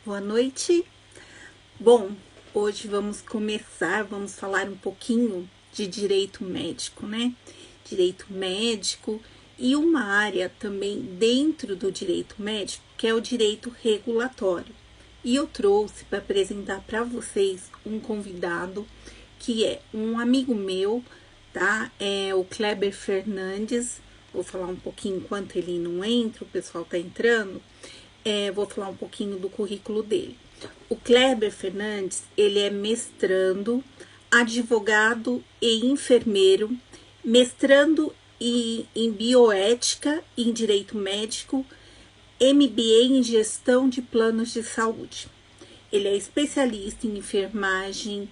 Boa noite. Bom, hoje vamos falar um pouquinho de direito médico, né? Direito médico e uma área também dentro do direito médico, que é o direito regulatório. E eu trouxe para apresentar para vocês um convidado que é um amigo meu, tá? É o Kleber Fernandes. Vou falar um pouquinho enquanto ele não entra, o pessoal tá entrando. Vou falar um pouquinho do currículo dele. O Kleber Fernandes, ele é mestrando, advogado e enfermeiro, mestrando em bioética e em direito médico, MBA em gestão de planos de saúde. Ele é especialista em enfermagem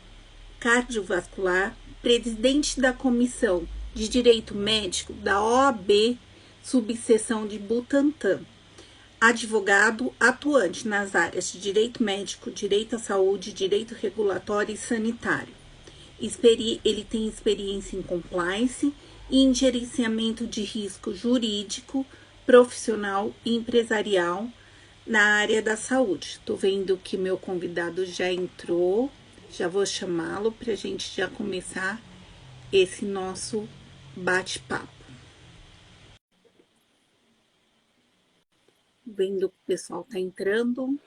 cardiovascular, presidente da Comissão de Direito Médico da OAB, subseção de Butantã. Advogado atuante nas áreas de direito médico, direito à saúde, direito regulatório e sanitário. Ele tem experiência em compliance e em gerenciamento de risco jurídico, profissional e empresarial na área da saúde. Estou vendo que meu convidado já entrou, já vou chamá-lo para a gente já começar esse nosso bate-papo. Vendo que o pessoal está entrando.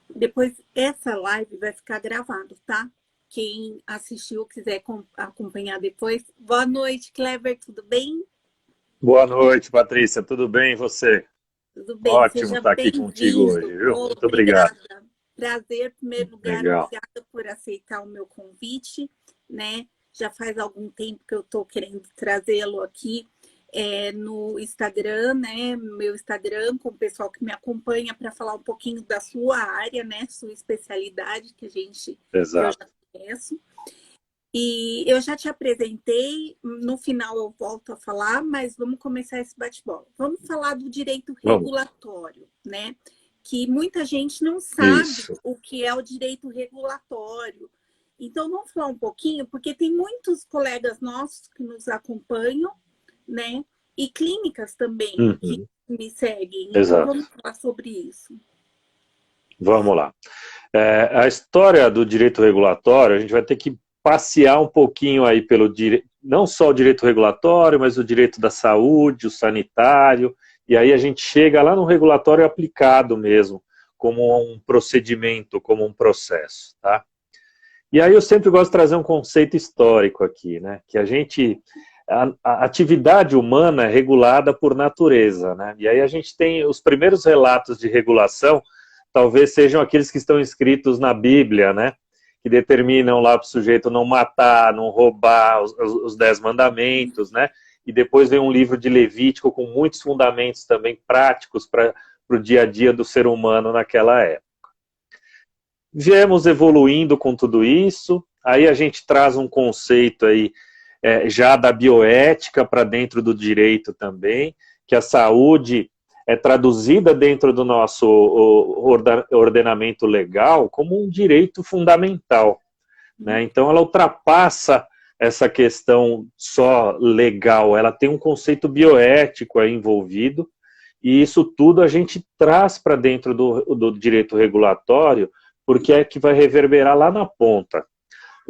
Depois, essa live vai ficar gravado, tá? Quem assistiu, quiser acompanhar depois. Boa noite, Kleber, tudo bem? Boa noite, Patrícia. Tudo bem e você? Tudo bem, Ótimo seja estar aqui contigo hoje, bem-vindo. viu? Muito obrigado. Obrigada. Prazer, em primeiro lugar, Legal. obrigada por aceitar o meu convite, né? Já faz algum tempo que eu estou querendo trazê-lo aqui no Instagram, né? Meu Instagram, com o pessoal que me acompanha para falar um pouquinho da sua área, né? Sua especialidade, que eu Exato. já conheço. E eu já te apresentei, no final eu volto a falar, mas vamos começar esse bate-bola. Vamos falar do direito Vamos. regulatório, né? Que muita gente não sabe Isso. o que é o direito regulatório. Então, vamos falar um pouquinho, porque tem muitos colegas nossos que nos acompanham, né? E clínicas também que Uhum. me seguem. Então, Exato. vamos falar sobre isso. Vamos lá. A história do direito regulatório, a gente vai ter que passear um pouquinho aí pelo direito, não só o direito regulatório, mas o direito da saúde, o sanitário, e aí a gente chega lá no regulatório aplicado mesmo, como um procedimento, como um processo, tá? E aí eu sempre gosto de trazer um conceito histórico aqui, né? Que a atividade humana é regulada por natureza, né? E aí a gente tem os primeiros relatos de regulação, talvez sejam aqueles que estão escritos na Bíblia, né? Que determinam lá para o sujeito não matar, não roubar, os 10 mandamentos, né? E depois vem um livro de Levítico com muitos fundamentos também práticos para o dia a dia do ser humano naquela época. Viemos evoluindo com tudo isso, aí a gente traz um conceito aí já da bioética para dentro do direito também, que a saúde é traduzida dentro do nosso ordenamento legal como um direito fundamental, né? Então ela ultrapassa essa questão só legal, ela tem um conceito bioético aí envolvido, e isso tudo a gente traz para dentro do direito regulatório, porque é que vai reverberar lá na ponta.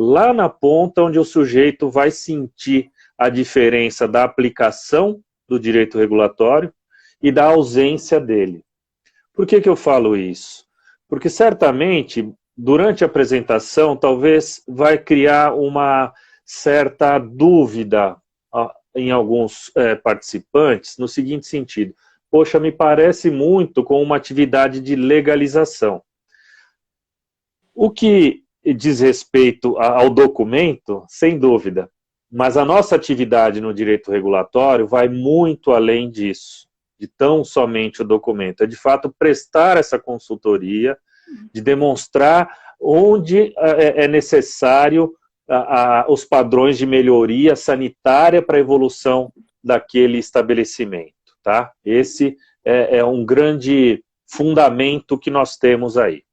Lá na ponta onde o sujeito vai sentir a diferença da aplicação do direito regulatório e da ausência dele. Por que eu falo isso? Porque certamente, durante a apresentação, talvez vai criar uma certa dúvida em alguns participantes, no seguinte sentido: poxa, me parece muito com uma atividade de legalização. O que diz respeito ao documento, sem dúvida, mas a nossa atividade no direito regulatório vai muito além disso, de tão somente o documento. É, de fato, prestar essa consultoria, de demonstrar onde é necessário os padrões de melhoria sanitária para a evolução daquele estabelecimento, tá? Esse é um grande fundamento que nós temos aí.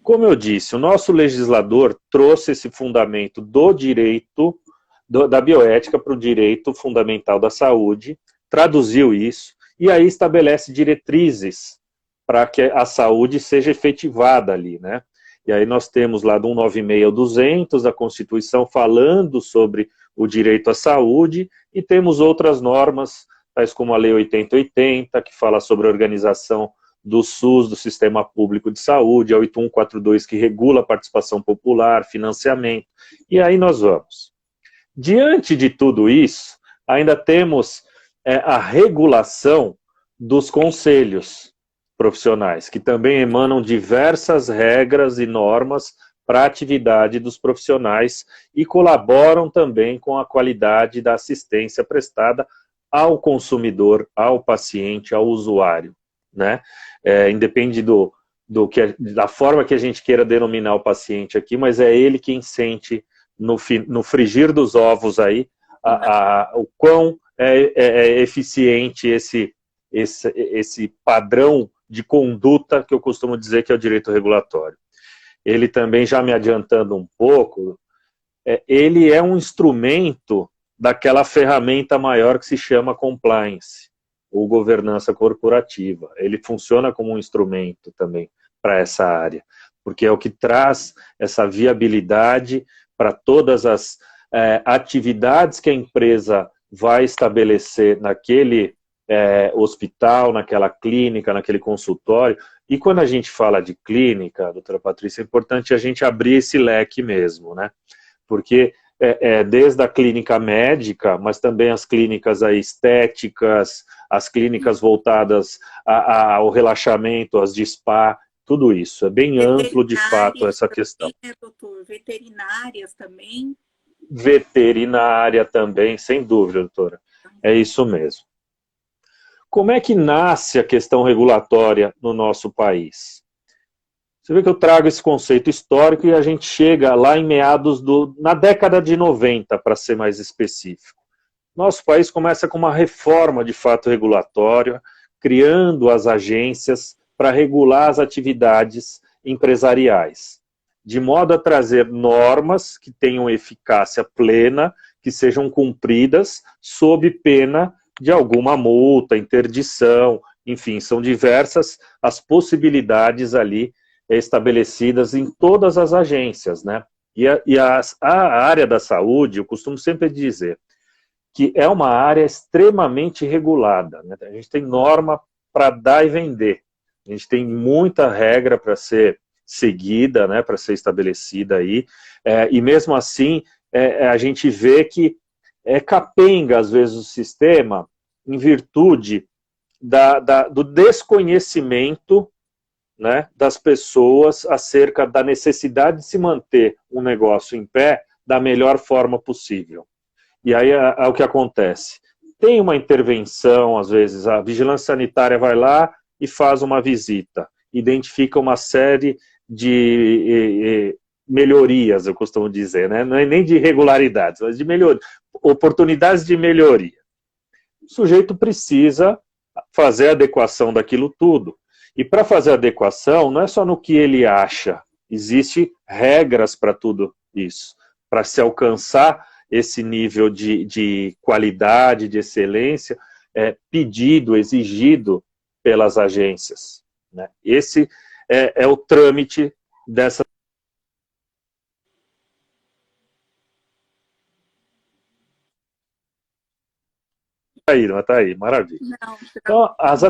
Como eu disse, o nosso legislador trouxe esse fundamento do direito, da bioética para o direito fundamental da saúde, traduziu isso, e aí estabelece diretrizes para que a saúde seja efetivada ali, né? E aí nós temos lá do 196 ao 200 da Constituição falando sobre o direito à saúde, e temos outras normas, tais como a Lei 8080, que fala sobre a organização do SUS, do Sistema Público de Saúde, a 8142, que regula a participação popular, financiamento, e aí nós vamos. Diante de tudo isso, ainda temos a regulação dos conselhos profissionais, que também emanam diversas regras e normas para a atividade dos profissionais e colaboram também com a qualidade da assistência prestada ao consumidor, ao paciente, ao usuário, né? Independe da forma que a gente queira denominar o paciente aqui, mas é ele quem sente no frigir dos ovos aí o quão é eficiente esse padrão de conduta que eu costumo dizer que é o direito regulatório. Ele também, já me adiantando um pouco, ele é um instrumento daquela ferramenta maior que se chama compliance, ou governança corporativa. Ele funciona como um instrumento também para essa área, porque é o que traz essa viabilidade para todas as atividades que a empresa vai estabelecer naquele hospital, naquela clínica, naquele consultório. E quando a gente fala de clínica, doutora Patrícia, é importante a gente abrir esse leque mesmo, né? Porque desde a clínica médica, mas também as clínicas estéticas, as clínicas voltadas ao relaxamento, as de spa, tudo isso. É bem amplo, de fato, essa questão. Também, né, doutor? Veterinárias também? Veterinária também, sem dúvida, doutora. É isso mesmo. Como é que nasce a questão regulatória no nosso país? Você vê que eu trago esse conceito histórico e a gente chega lá em na década de 90, para ser mais específico. Nosso país começa com uma reforma de fato regulatória, criando as agências para regular as atividades empresariais, de modo a trazer normas que tenham eficácia plena, que sejam cumpridas sob pena de alguma multa, interdição, enfim, são diversas as possibilidades ali estabelecidas em todas as agências, né? A área da saúde, eu costumo sempre dizer, que é uma área extremamente regulada, né? A gente tem norma para dar e vender, a gente tem muita regra para ser seguida, né, para ser estabelecida aí, e mesmo assim a gente vê que capenga às vezes o sistema em virtude do desconhecimento, né, das pessoas acerca da necessidade de se manter um negócio em pé da melhor forma possível. E aí é o que acontece. Tem uma intervenção, às vezes, a vigilância sanitária vai lá e faz uma visita, identifica uma série de melhorias, eu costumo dizer, né? Não é nem de irregularidades, mas de oportunidades de melhoria. O sujeito precisa fazer a adequação daquilo tudo. E para fazer a adequação, não é só no que ele acha, existem regras para tudo isso, para se alcançar esse nível de qualidade, de excelência, pedido, exigido pelas agências, né? Esse é o trâmite dessa... Tá aí, maravilha. Não, Então, as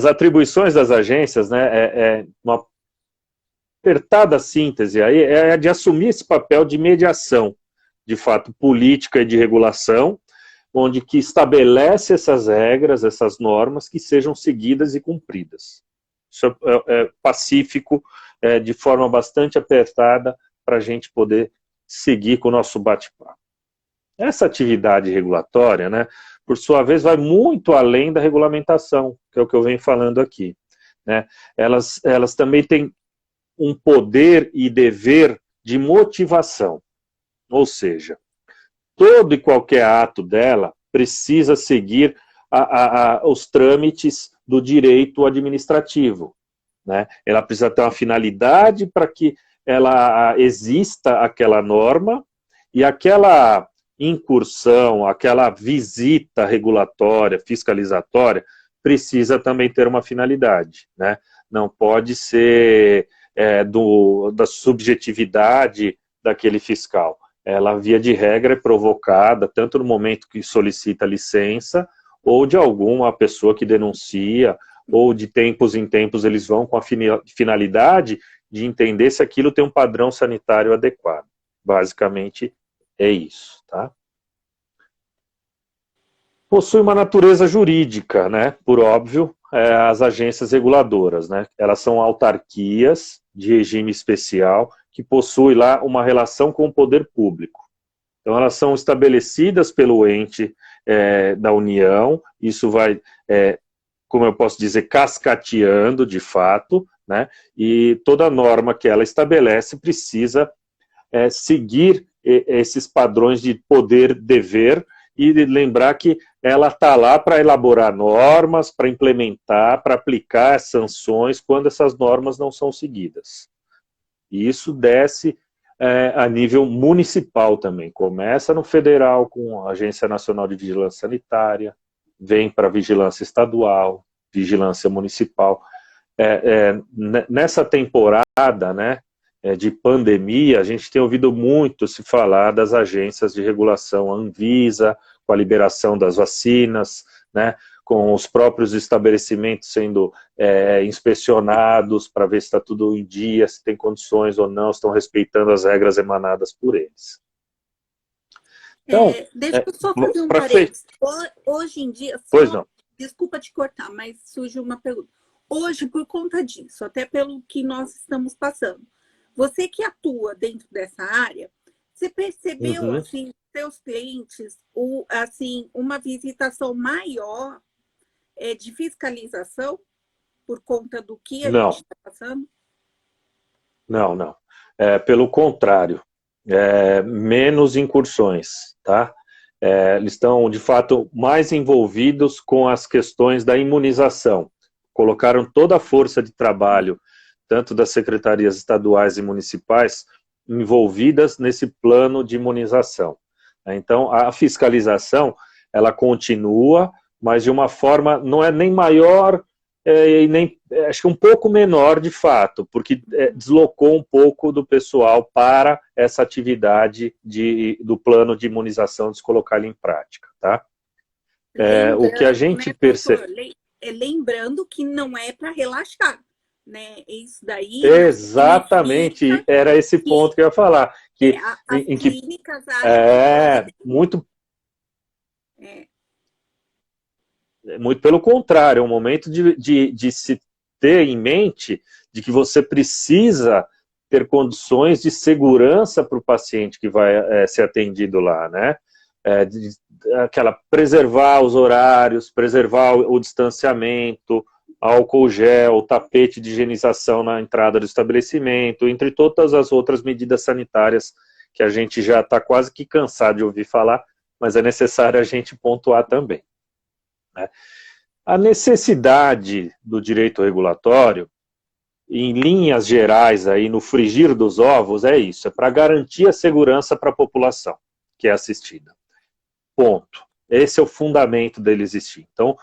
atribuições das agências, né, uma apertada síntese aí, é a de assumir esse papel de mediação, de fato, política e de regulação, onde que estabelece essas regras, essas normas que sejam seguidas e cumpridas. Isso é pacífico, de forma bastante apertada, para a gente poder seguir com o nosso bate-papo. Essa atividade regulatória, né, por sua vez, vai muito além da regulamentação, que é o que eu venho falando aqui, né? Elas também têm um poder e dever de motivação, ou seja, todo e qualquer ato dela precisa seguir os trâmites do direito administrativo, né? Ela precisa ter uma finalidade para que ela exista aquela norma, e aquela incursão, aquela visita regulatória, fiscalizatória, precisa também ter uma finalidade, né? Não pode ser da subjetividade daquele fiscal. Ela, via de regra, é provocada tanto no momento que solicita licença, ou de alguma pessoa que denuncia, ou de tempos em tempos eles vão com a finalidade de entender se aquilo tem um padrão sanitário adequado. Basicamente é isso, tá? Possui uma natureza jurídica, né? Por óbvio, as agências reguladoras, né? Elas são autarquias de regime especial que possuem lá uma relação com o poder público. Então, elas são estabelecidas pelo ente da União, isso vai, como eu posso dizer, cascateando de fato, né? E toda norma que ela estabelece precisa seguir esses padrões de poder-dever e lembrar que ela está lá para elaborar normas, para implementar, para aplicar as sanções quando essas normas não são seguidas. E isso desce a nível municipal também. Começa no federal com a Agência Nacional de Vigilância Sanitária, vem para a vigilância estadual, vigilância municipal. Nessa temporada, né, de pandemia, a gente tem ouvido muito se falar das agências de regulação, a Anvisa, com a liberação das vacinas, né, com os próprios estabelecimentos sendo inspecionados para ver se está tudo em dia, se tem condições ou não, se estão respeitando as regras emanadas por eles. Então, deixa eu só fazer um parênteses. Hoje em dia, pois não. Desculpa te cortar, mas surge uma pergunta. Hoje, por conta disso, até pelo que nós estamos passando, você que atua dentro dessa área, você percebeu, assim, seus clientes, assim, uma visitação maior de fiscalização por conta do que a gente está passando? Não. Pelo contrário, menos incursões, tá? Eles estão, de fato, mais envolvidos com as questões da imunização. Colocaram toda a força de trabalho, tanto das secretarias estaduais e municipais, envolvidas nesse plano de imunização. Então, a fiscalização, ela continua, mas de uma forma, não é nem maior, e nem, acho que um pouco menor de fato, porque deslocou um pouco do pessoal para essa atividade do plano de imunização, de se colocar ele em prática, tá? O que a gente percebe... Lembrando que não é para relaxar, né? Isso daí... Exatamente, era esse ponto que eu ia falar. Que, as clínicas... muito... Muito pelo contrário, é um momento de se ter em mente de que você precisa ter condições de segurança para o paciente que vai ser atendido lá, né? Preservar os horários, preservar o distanciamento, álcool gel, tapete de higienização na entrada do estabelecimento, entre todas as outras medidas sanitárias que a gente já está quase que cansado de ouvir falar, mas é necessário a gente pontuar também. A necessidade do direito regulatório, em linhas gerais, aí, no frigir dos ovos, é isso, é para garantir a segurança para a população que é assistida. Ponto. Esse é o fundamento dele existir. Então,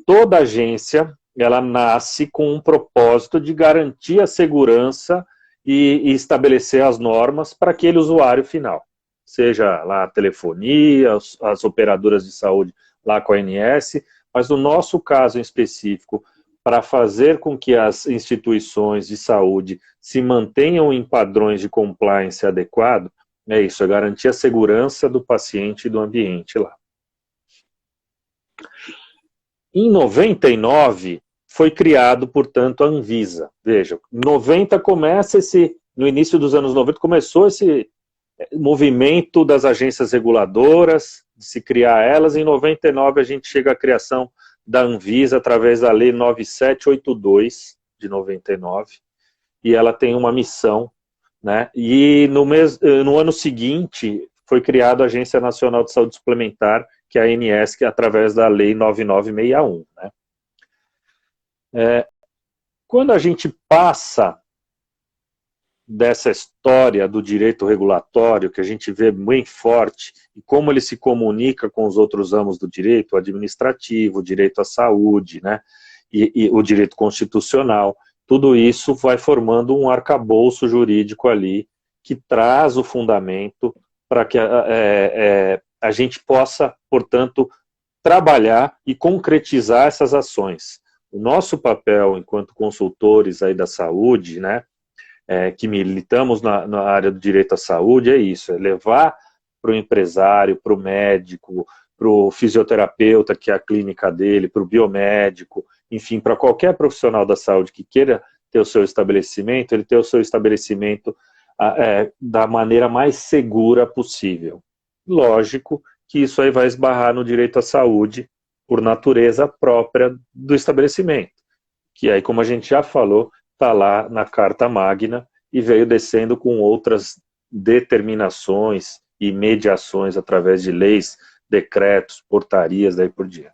toda agência, ela nasce com um propósito de garantir a segurança e estabelecer as normas para aquele usuário final. Seja lá a telefonia, as operadoras de saúde lá com a ANS, mas no nosso caso em específico, para fazer com que as instituições de saúde se mantenham em padrões de compliance adequado, é isso, é garantir a segurança do paciente e do ambiente lá. Em 99, foi criado, portanto, a Anvisa. Veja, no início dos anos 90, começou esse movimento das agências reguladoras, de se criar elas. Em 99, a gente chega à criação da Anvisa através da Lei 9782, de 99, e ela tem uma missão, né? E no ano seguinte, foi criada a Agência Nacional de Saúde Suplementar, que é a ANS, que é através da Lei 9961, né? Quando a gente passa dessa história do direito regulatório, que a gente vê bem forte, e como ele se comunica com os outros ramos do direito, o administrativo, o direito à saúde, né, e o direito constitucional, tudo isso vai formando um arcabouço jurídico ali, que traz o fundamento para que a gente possa, portanto, trabalhar e concretizar essas ações. O nosso papel enquanto consultores aí da saúde, né, que militamos na área do direito à saúde, é isso, é levar para o empresário, para o médico, para o fisioterapeuta, que é a clínica dele, para o biomédico, enfim, para qualquer profissional da saúde que queira ter o seu estabelecimento, ele ter o seu estabelecimento da maneira mais segura possível. Lógico que isso aí vai esbarrar no direito à saúde por natureza própria do estabelecimento, que aí, como a gente já falou, está lá na Carta Magna e veio descendo com outras determinações e mediações através de leis, decretos, portarias, daí por diante.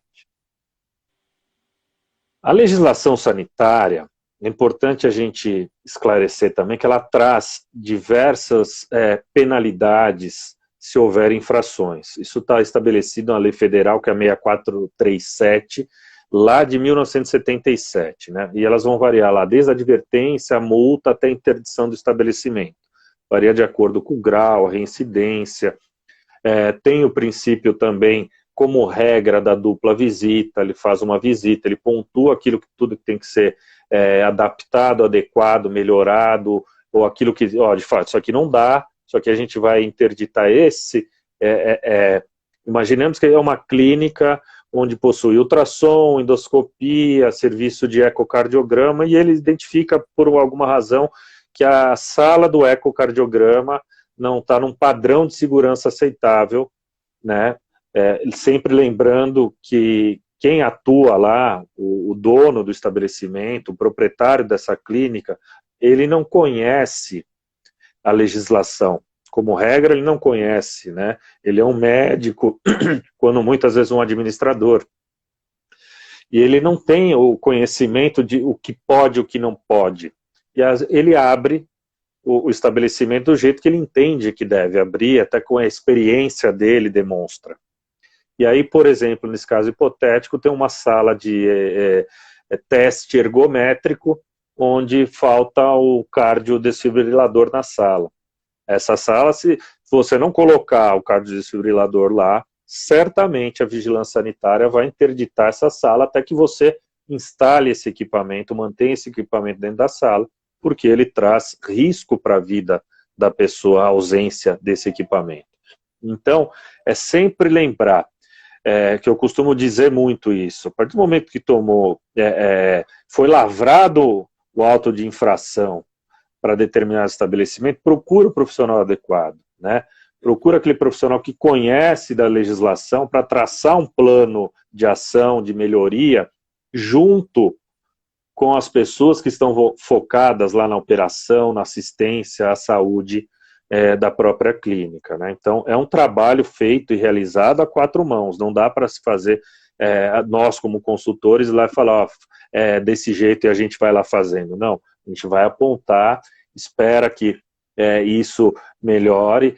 A legislação sanitária, é importante a gente esclarecer também que ela traz diversas penalidades se houver infrações. Isso está estabelecido na lei federal, que é a 6437, lá de 1977, né? E elas vão variar lá desde a advertência, a multa, até a interdição do estabelecimento. Varia de acordo com o grau, a reincidência. Tem o princípio também, como regra da dupla visita, ele faz uma visita, ele pontua aquilo que tudo tem que ser adaptado, adequado, melhorado, ou aquilo que, de fato, isso aqui não dá, isso aqui a gente vai interditar esse. Imaginemos que é uma clínica onde possui ultrassom, endoscopia, serviço de ecocardiograma, e ele identifica, por alguma razão, que a sala do ecocardiograma não está num padrão de segurança aceitável, né? Sempre lembrando que quem atua lá, o dono do estabelecimento, o proprietário dessa clínica, ele não conhece a legislação. Como regra, ele não conhece, né? Ele é um médico, quando muitas vezes um administrador. E ele não tem o conhecimento de o que pode e o que não pode. E ele abre o estabelecimento do jeito que ele entende que deve abrir, até com a experiência dele demonstra. E aí, por exemplo, nesse caso hipotético, tem uma sala de teste ergométrico, onde falta o cardiodesfibrilador na sala. Essa sala, se você não colocar o cardiodesfibrilador lá, certamente a vigilância sanitária vai interditar essa sala até que você instale esse equipamento, mantenha esse equipamento dentro da sala, porque ele traz risco para a vida da pessoa, a ausência desse equipamento. Então, é sempre lembrar, que eu costumo dizer muito isso, a partir do momento que foi lavrado o auto de infração para determinado estabelecimento, procura o profissional adequado, né? Procura aquele profissional que conhece da legislação para traçar um plano de ação, de melhoria, junto com as pessoas que estão focadas lá na operação, na assistência à saúde da própria clínica, né? Então, é um trabalho feito e realizado a quatro mãos, não dá para se fazer, nós como consultores, lá falar, desse jeito e a gente vai lá fazendo, não, a gente vai apontar, espera que isso melhore,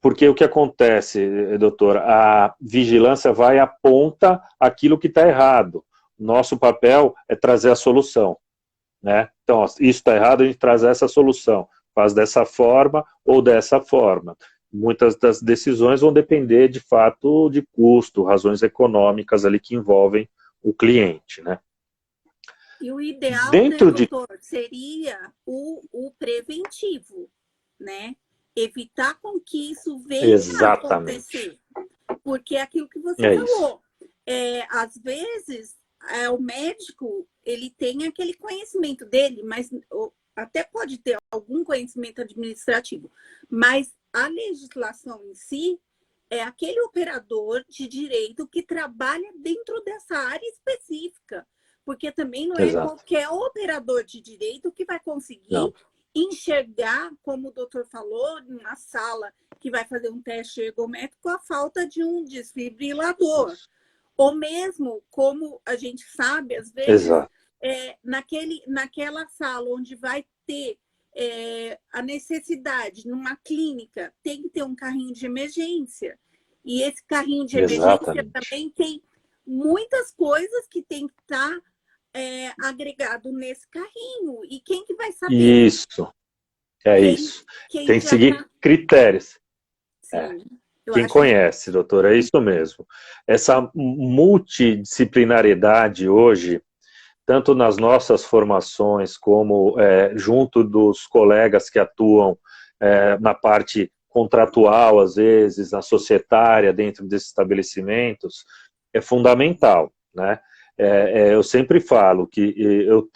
porque o que acontece, doutor, a vigilância vai e aponta aquilo que está errado, nosso papel é trazer a solução, né? Então, isso está errado, a gente traz essa solução, faz dessa forma ou dessa forma. Muitas das decisões vão depender, de fato, de custo, razões econômicas ali que envolvem o cliente, né? E o ideal, né, doutor, seria o preventivo, né? Evitar com que isso venha a acontecer. Porque é aquilo que você falou. Às vezes, o médico, ele tem aquele conhecimento dele, mas até pode ter algum conhecimento administrativo, mas a legislação em si é aquele operador de direito que trabalha dentro dessa área específica, porque também não é qualquer operador de direito que vai conseguir enxergar, como o doutor falou, na sala que vai fazer um teste ergométrico, a falta de um desfibrilador. Ou mesmo, como a gente sabe, às vezes, naquela sala onde vai ter a necessidade numa clínica tem que ter um carrinho de emergência. E esse carrinho de emergência Exatamente. também tem muitas coisas que tem que estar agregado nesse carrinho. E quem que vai saber? Isso, é isso. Quem Tem que já seguir está... critérios. Sim, eu Quem acho conhece, doutora, é isso mesmo. Essa multidisciplinariedade hoje, tanto nas nossas formações, como junto dos colegas que atuam na parte contratual, às vezes, na societária, dentro desses estabelecimentos, é fundamental, né? Eu sempre falo que eu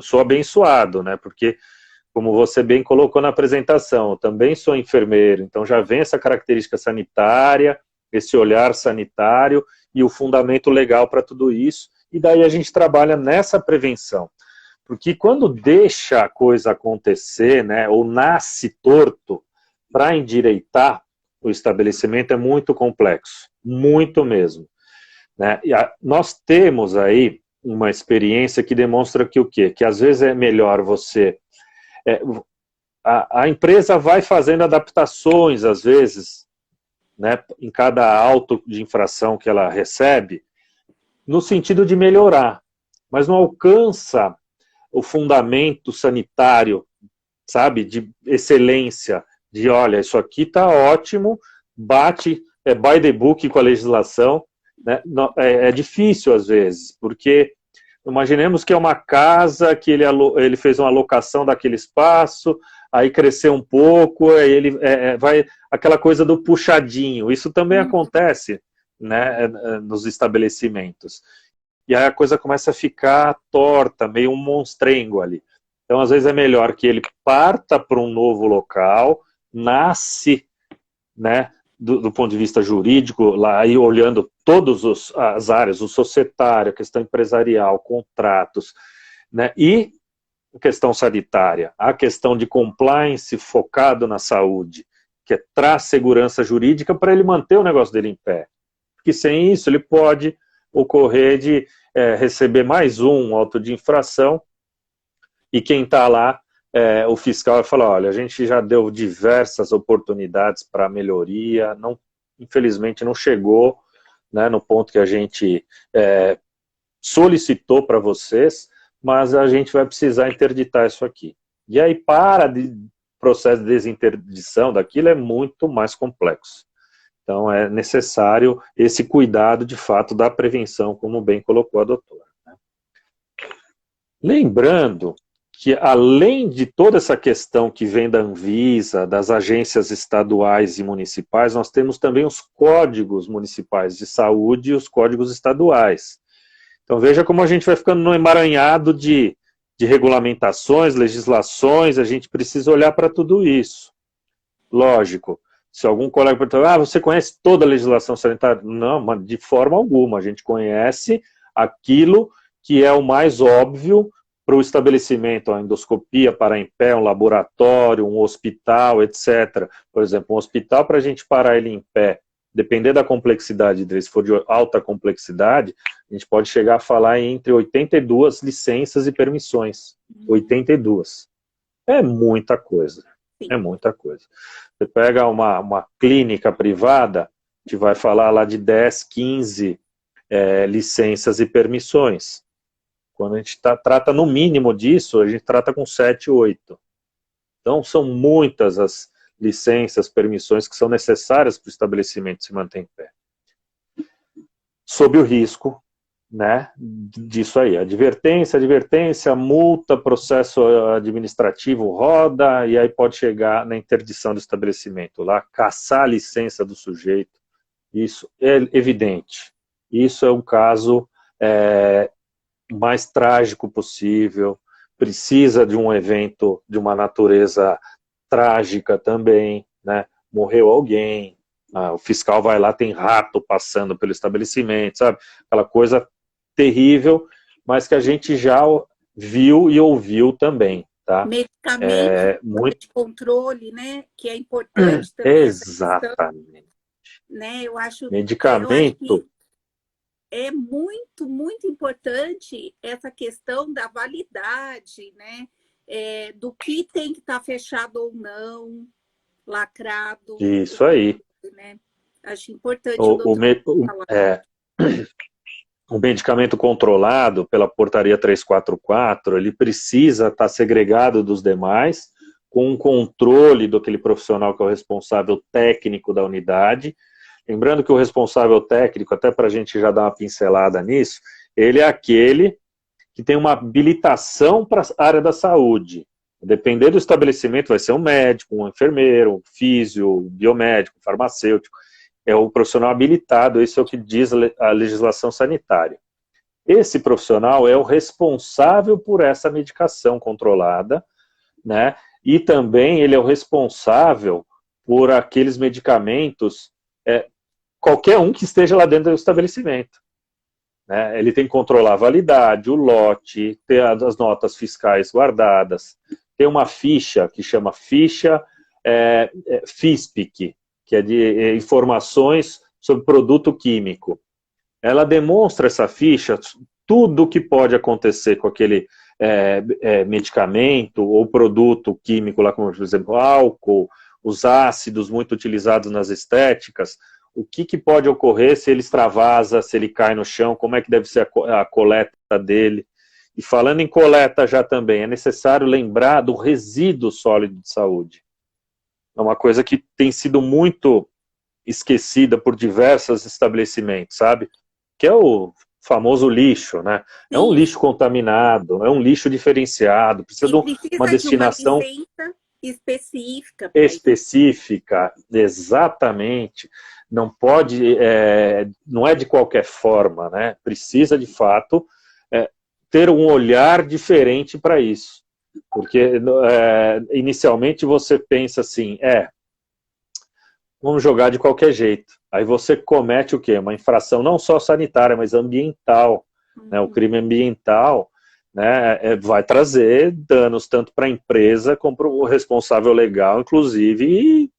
sou abençoado, né? Porque, como você bem colocou na apresentação, eu também sou enfermeiro, então já vem essa característica sanitária, esse olhar sanitário e o fundamento legal para tudo isso, e daí a gente trabalha nessa prevenção. Porque quando deixa a coisa acontecer, né, ou nasce torto, para endireitar o estabelecimento é muito complexo, muito mesmo. Né? Nós temos aí uma experiência que demonstra que o quê? Que às vezes é melhor você... a empresa vai fazendo adaptações, às vezes, né, em cada auto de infração que ela recebe, no sentido de melhorar, mas não alcança o fundamento sanitário, sabe, de excelência, de olha, isso aqui está ótimo, bate, by the book com a legislação, né? É difícil às vezes, porque imaginemos que é uma casa que ele fez uma alocação daquele espaço, aí cresceu um pouco, aí ele vai aquela coisa do puxadinho. Isso também acontece, né, nos estabelecimentos. E aí a coisa começa a ficar torta, meio um monstrengo ali. Então, às vezes é melhor que ele parta para um novo local, nasce, né, do ponto de vista jurídico, lá aí olhando todas as áreas, o societário, a questão empresarial, contratos, né, e a questão sanitária, a questão de compliance focado na saúde, que traz segurança jurídica para ele manter o negócio dele em pé. Porque sem isso ele pode ocorrer de receber mais um auto de infração e quem está lá, o fiscal vai falar, olha, a gente já deu diversas oportunidades para melhoria, não, infelizmente não chegou, né, no ponto que a gente solicitou para vocês, mas a gente vai precisar interditar isso aqui. E aí processo de desinterdição daquilo é muito mais complexo. Então é necessário esse cuidado de fato da prevenção, como bem colocou a doutora. Né? Lembrando que além de toda essa questão que vem da Anvisa, das agências estaduais e municipais, nós temos também os códigos municipais de saúde e os códigos estaduais. Então veja como a gente vai ficando no emaranhado de regulamentações, legislações, a gente precisa olhar para tudo isso. Lógico, se algum colega perguntar, você conhece toda a legislação sanitária? Não, de forma alguma, a gente conhece aquilo que é o mais óbvio para o estabelecimento, a endoscopia para em pé, um laboratório, um hospital, etc. Por exemplo, um hospital, para a gente parar ele em pé, depender da complexidade dele, se for de alta complexidade, a gente pode chegar a falar entre 82 licenças e permissões. 82. É muita coisa. É muita coisa. Você pega uma clínica privada, que vai falar lá de 10, 15 licenças e permissões. Quando a gente trata no mínimo disso, a gente trata com 7, 8. Então, são muitas as licenças, permissões que são necessárias para o estabelecimento se manter em pé. Sob o risco, né, disso aí. Advertência, multa, processo administrativo roda, e aí pode chegar na interdição do estabelecimento, lá, caçar a licença do sujeito. Isso é evidente. Isso é um caso mais trágico possível, precisa de um evento de uma natureza trágica também, né? Morreu alguém, o fiscal vai lá, tem rato passando pelo estabelecimento, sabe? Aquela coisa terrível, mas que a gente já viu e ouviu também, tá? Medicamento de controle, né? Que é importante também essa questão, né? Eu acho Medicamento. Que é muito, muito importante essa questão da validade, né? do que tem que estar fechado ou não, lacrado. Isso aí. Né? Acho importante o O, o, doutor me- o- falar. é, o medicamento controlado pela portaria 344, ele precisa estar segregado dos demais, com um controle daquele profissional que é o responsável técnico da unidade. Lembrando que o responsável técnico, até para a gente já dar uma pincelada nisso, ele é aquele que tem uma habilitação para a área da saúde. Depender do estabelecimento, vai ser um médico, um enfermeiro, um físio, um biomédico, um farmacêutico. É o profissional habilitado, isso é o que diz a legislação sanitária. Esse profissional é o responsável por essa medicação controlada, né? E também ele é o responsável por aqueles medicamentos, qualquer um que esteja lá dentro do estabelecimento. Né? Ele tem que controlar a validade, o lote, ter as notas fiscais guardadas, tem uma ficha que chama ficha FISPIC, que é de informações sobre produto químico. Ela demonstra essa ficha, tudo o que pode acontecer com aquele medicamento ou produto químico, lá como, por exemplo, álcool, os ácidos muito utilizados nas estéticas, o que pode ocorrer se ele extravasa, se ele cai no chão, como é que deve ser a coleta dele. E falando em coleta já também, é necessário lembrar do resíduo sólido de saúde. É uma coisa que tem sido muito esquecida por diversos estabelecimentos, sabe? Que é o famoso lixo, né? É um lixo contaminado, é um lixo diferenciado, precisa de uma Precisa de uma destinação licença específica. específica, exatamente. Não pode, não é de qualquer forma, né? Precisa, de fato, ter um olhar diferente para isso. Porque, inicialmente, você pensa assim, vamos jogar de qualquer jeito. Aí você comete o quê? Uma infração não só sanitária, mas ambiental. Né? O crime ambiental, né, vai trazer danos tanto para a empresa como para o responsável legal, inclusive, e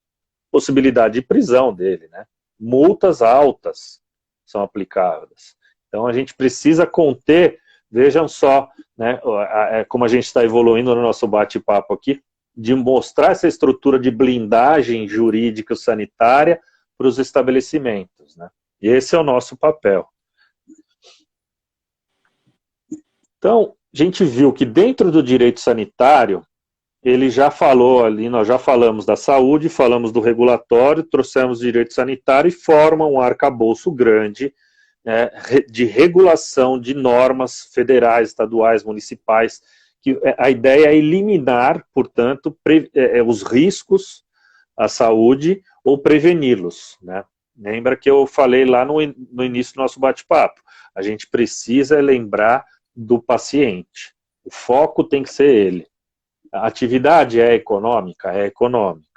possibilidade de prisão dele. Né? Multas altas são aplicadas. Então a gente precisa conter, vejam só, né, como a gente está evoluindo no nosso bate-papo aqui, de mostrar essa estrutura de blindagem jurídica sanitária para os estabelecimentos. Né? E esse é o nosso papel. Então, a gente viu que dentro do direito sanitário, ele já falou ali, nós já falamos da saúde, falamos do regulatório, trouxemos o direito sanitário e forma um arcabouço grande, né, de regulação de normas federais, estaduais, municipais, que a ideia é eliminar, portanto, os riscos à saúde ou preveni-los. Né? Lembra que eu falei lá no início do nosso bate-papo, a gente precisa lembrar do paciente, o foco tem que ser ele. A atividade é econômica? É econômica.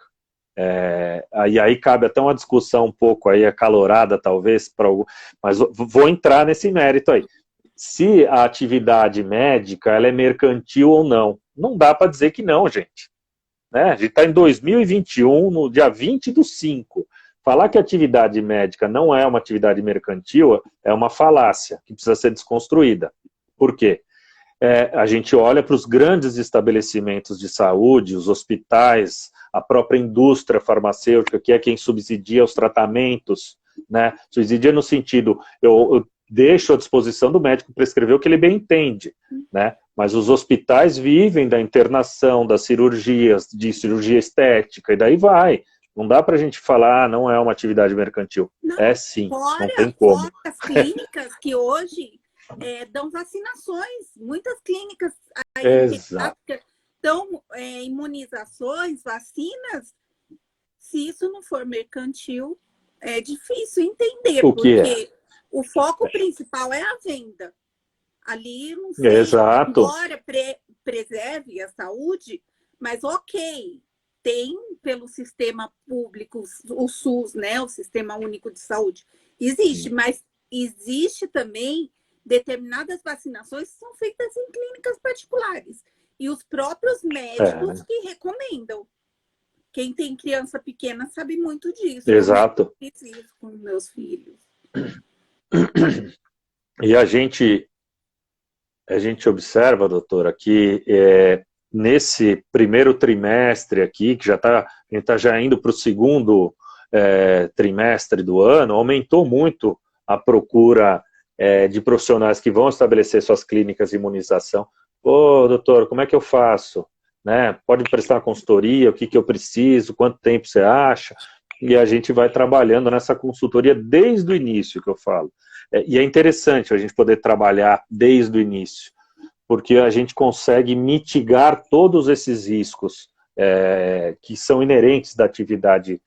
E aí cabe até uma discussão um pouco aí acalorada, talvez, mas vou entrar nesse mérito aí. Se a atividade médica ela é mercantil ou não. Não dá para dizer que não, gente. Né? A gente está em 2021, no dia 20/5. Falar que a atividade médica não é uma atividade mercantil é uma falácia que precisa ser desconstruída. Por quê? A gente olha para os grandes estabelecimentos de saúde, os hospitais, a própria indústria farmacêutica, que é quem subsidia os tratamentos, né? Subsidia no sentido, eu deixo à disposição do médico prescrever o que ele bem entende, né? Mas os hospitais vivem da internação, das cirurgias, de cirurgia estética, e daí vai. Não dá para a gente falar, não é uma atividade mercantil. Não, Sim, não tem como. Fora as clínicas que hoje dão vacinações, muitas clínicas aí dão imunizações, vacinas. Se isso não for mercantil, é difícil entender, porque o foco principal é a venda. Ali, não sei, exato. embora preserve a saúde, mas ok, tem pelo sistema público, o SUS, né, o Sistema Único de Saúde, existe, mas existe também determinadas vacinações que são feitas em clínicas particulares. E os próprios médicos que recomendam. Quem tem criança pequena sabe muito disso. Exato. Eu fiz isso com meus filhos. E a gente observa, doutora, que nesse primeiro trimestre aqui, que a gente está já indo para o segundo trimestre do ano, aumentou muito a procura de profissionais que vão estabelecer suas clínicas de imunização. Ô, doutor, como é que eu faço? Né? Pode me prestar uma consultoria, o que eu preciso, quanto tempo você acha? E a gente vai trabalhando nessa consultoria desde o início, que eu falo. E é interessante a gente poder trabalhar desde o início, porque a gente consegue mitigar todos esses riscos que são inerentes da atividade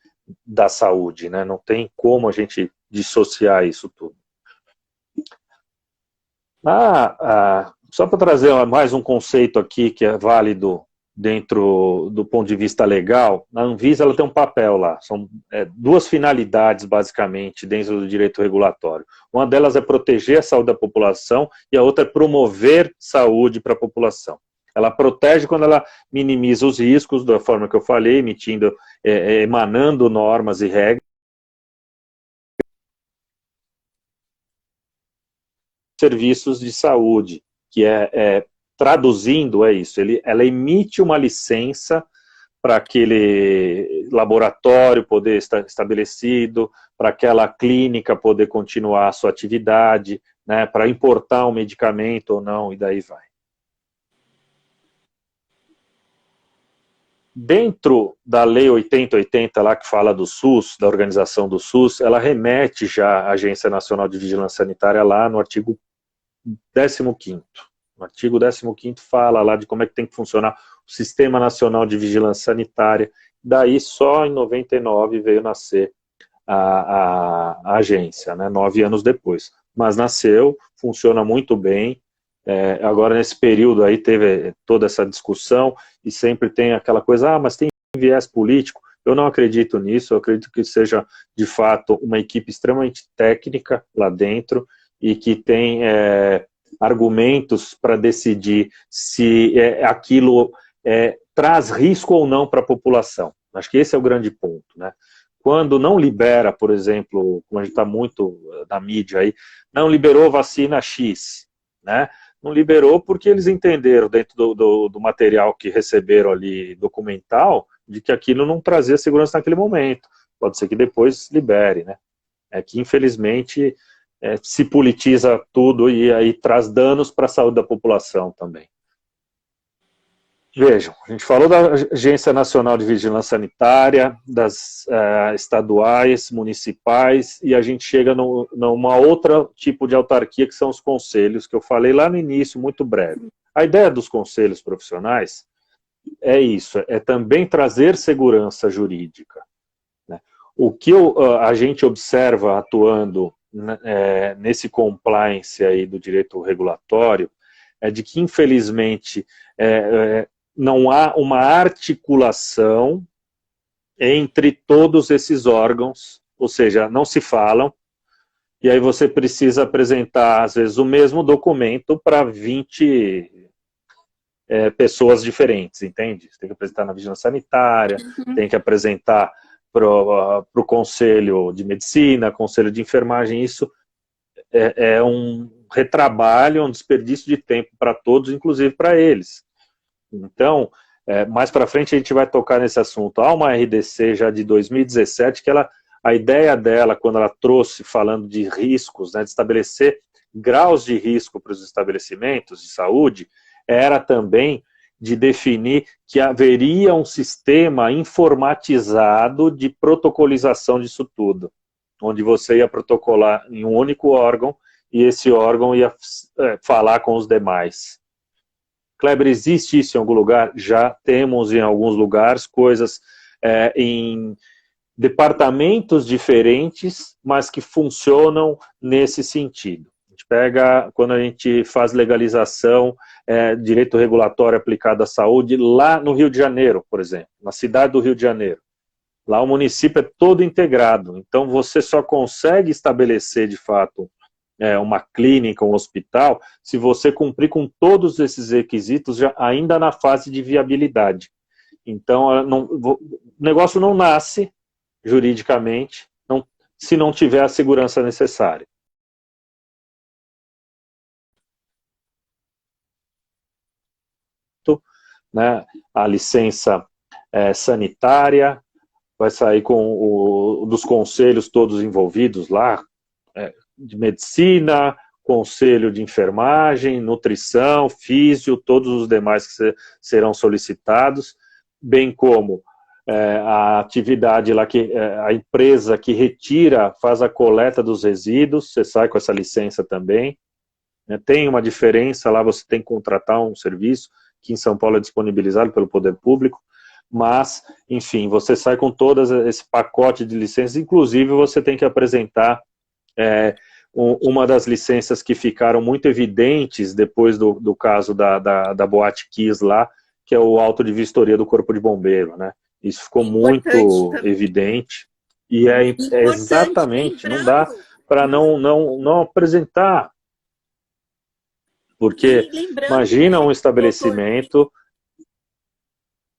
da saúde, né? Não tem como a gente dissociar isso tudo. Só para trazer mais um conceito aqui que é válido dentro do ponto de vista legal, a Anvisa ela tem um papel lá, são duas finalidades basicamente dentro do direito regulatório. Uma delas é proteger a saúde da população e a outra é promover saúde para a população. Ela protege quando ela minimiza os riscos, da forma que eu falei, emanando normas e regras. Serviços de saúde, que traduzindo isso, ela emite uma licença para aquele laboratório poder estar estabelecido, para aquela clínica poder continuar a sua atividade, né, para importar um medicamento ou não, e daí vai. Dentro da Lei 8080, lá que fala do SUS, da organização do SUS, ela remete já à Agência Nacional de Vigilância Sanitária lá no artigo 15º. O artigo 15º fala lá de como é que tem que funcionar o Sistema Nacional de Vigilância Sanitária. Daí só em 99 veio nascer a agência, né, 9 anos depois. Mas nasceu, funciona muito bem. Agora nesse período aí teve toda essa discussão e sempre tem aquela coisa, mas tem viés político. Eu não acredito nisso, eu acredito que seja de fato uma equipe extremamente técnica lá dentro e que tem argumentos para decidir se aquilo traz risco ou não para a população. Acho que esse é o grande ponto, né? Quando não libera, por exemplo, como a gente está muito na mídia aí, não liberou vacina X, né? Não liberou porque eles entenderam dentro do material que receberam ali documental de que aquilo não trazia segurança naquele momento. Pode ser que depois libere, né? É que infelizmente se politiza tudo e aí traz danos para a saúde da população também. Vejam, a gente falou da Agência Nacional de Vigilância Sanitária, das estaduais, municipais, e a gente chega numa outra tipo de autarquia, que são os conselhos, que eu falei lá no início, muito breve. A ideia dos conselhos profissionais é isso, é também trazer segurança jurídica, né? O que a gente observa atuando nesse compliance aí do direito regulatório é de que, infelizmente, não há uma articulação entre todos esses órgãos, ou seja, não se falam, e aí você precisa apresentar, às vezes, o mesmo documento para 20 pessoas diferentes, entende? Você tem que apresentar na vigilância sanitária, tem que apresentar para o conselho de medicina, conselho de enfermagem, isso é um retrabalho, um desperdício de tempo para todos, inclusive para eles. Então, mais para frente a gente vai tocar nesse assunto. Há uma RDC já de 2017 que a ideia dela, quando ela trouxe, falando de riscos, né, de estabelecer graus de risco para os estabelecimentos de saúde, era também de definir que haveria um sistema informatizado de protocolização disso tudo, onde você ia protocolar em um único órgão e esse órgão ia falar com os demais. Kleber, existe isso em algum lugar? Já temos em alguns lugares coisas em departamentos diferentes, mas que funcionam nesse sentido. A gente pega, quando a gente faz legalização, direito regulatório aplicado à saúde, lá no Rio de Janeiro, por exemplo, na cidade do Rio de Janeiro. Lá o município é todo integrado, então você só consegue estabelecer, de fato, uma clínica, um hospital, se você cumprir com todos esses requisitos ainda na fase de viabilidade. Então, o negócio não nasce juridicamente se não tiver a segurança necessária. né, a licença sanitária, vai sair com dos conselhos todos envolvidos lá, de medicina, conselho de enfermagem, nutrição, físio, todos os demais que serão solicitados, bem como a atividade lá, a empresa que retira, faz a coleta dos resíduos, você sai com essa licença também, né? Tem uma diferença lá, você tem que contratar um serviço, que em São Paulo é disponibilizado pelo poder público, mas, enfim, você sai com todo esse pacote de licenças, inclusive você tem que apresentar uma das licenças que ficaram muito evidentes depois do caso da Boate Kiss lá, que é o auto de vistoria do Corpo de Bombeiro, né? Isso ficou muito evidente, e é exatamente, não dá para não apresentar, porque imagina um estabelecimento...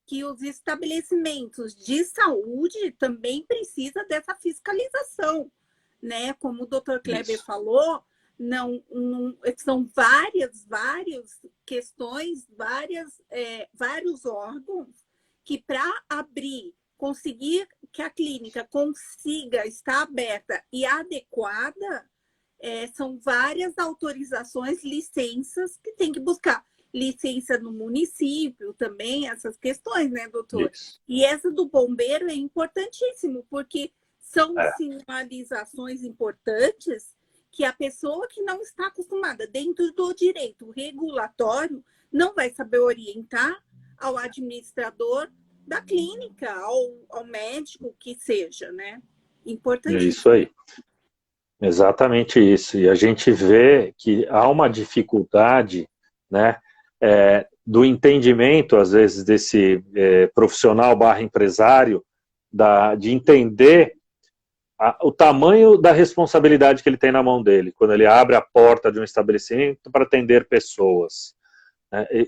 que os estabelecimentos de saúde também precisam dessa fiscalização, né? Como o doutor Kleber falou, são várias questões, vários órgãos que para conseguir que a clínica consiga estar aberta e adequada, são várias autorizações, licenças que tem que buscar. Licença no município também, essas questões, né, doutor? Isso. E essa do bombeiro é importantíssimo, porque são sinalizações importantes que a pessoa que não está acostumada dentro do direito regulatório não vai saber orientar ao administrador da clínica, ao médico que seja, né? Importantíssimo. É isso aí. Exatamente isso. E a gente vê que há uma dificuldade, né, do entendimento, às vezes, desse profissional / empresário, de entender o tamanho da responsabilidade que ele tem na mão dele, quando ele abre a porta de um estabelecimento para atender pessoas.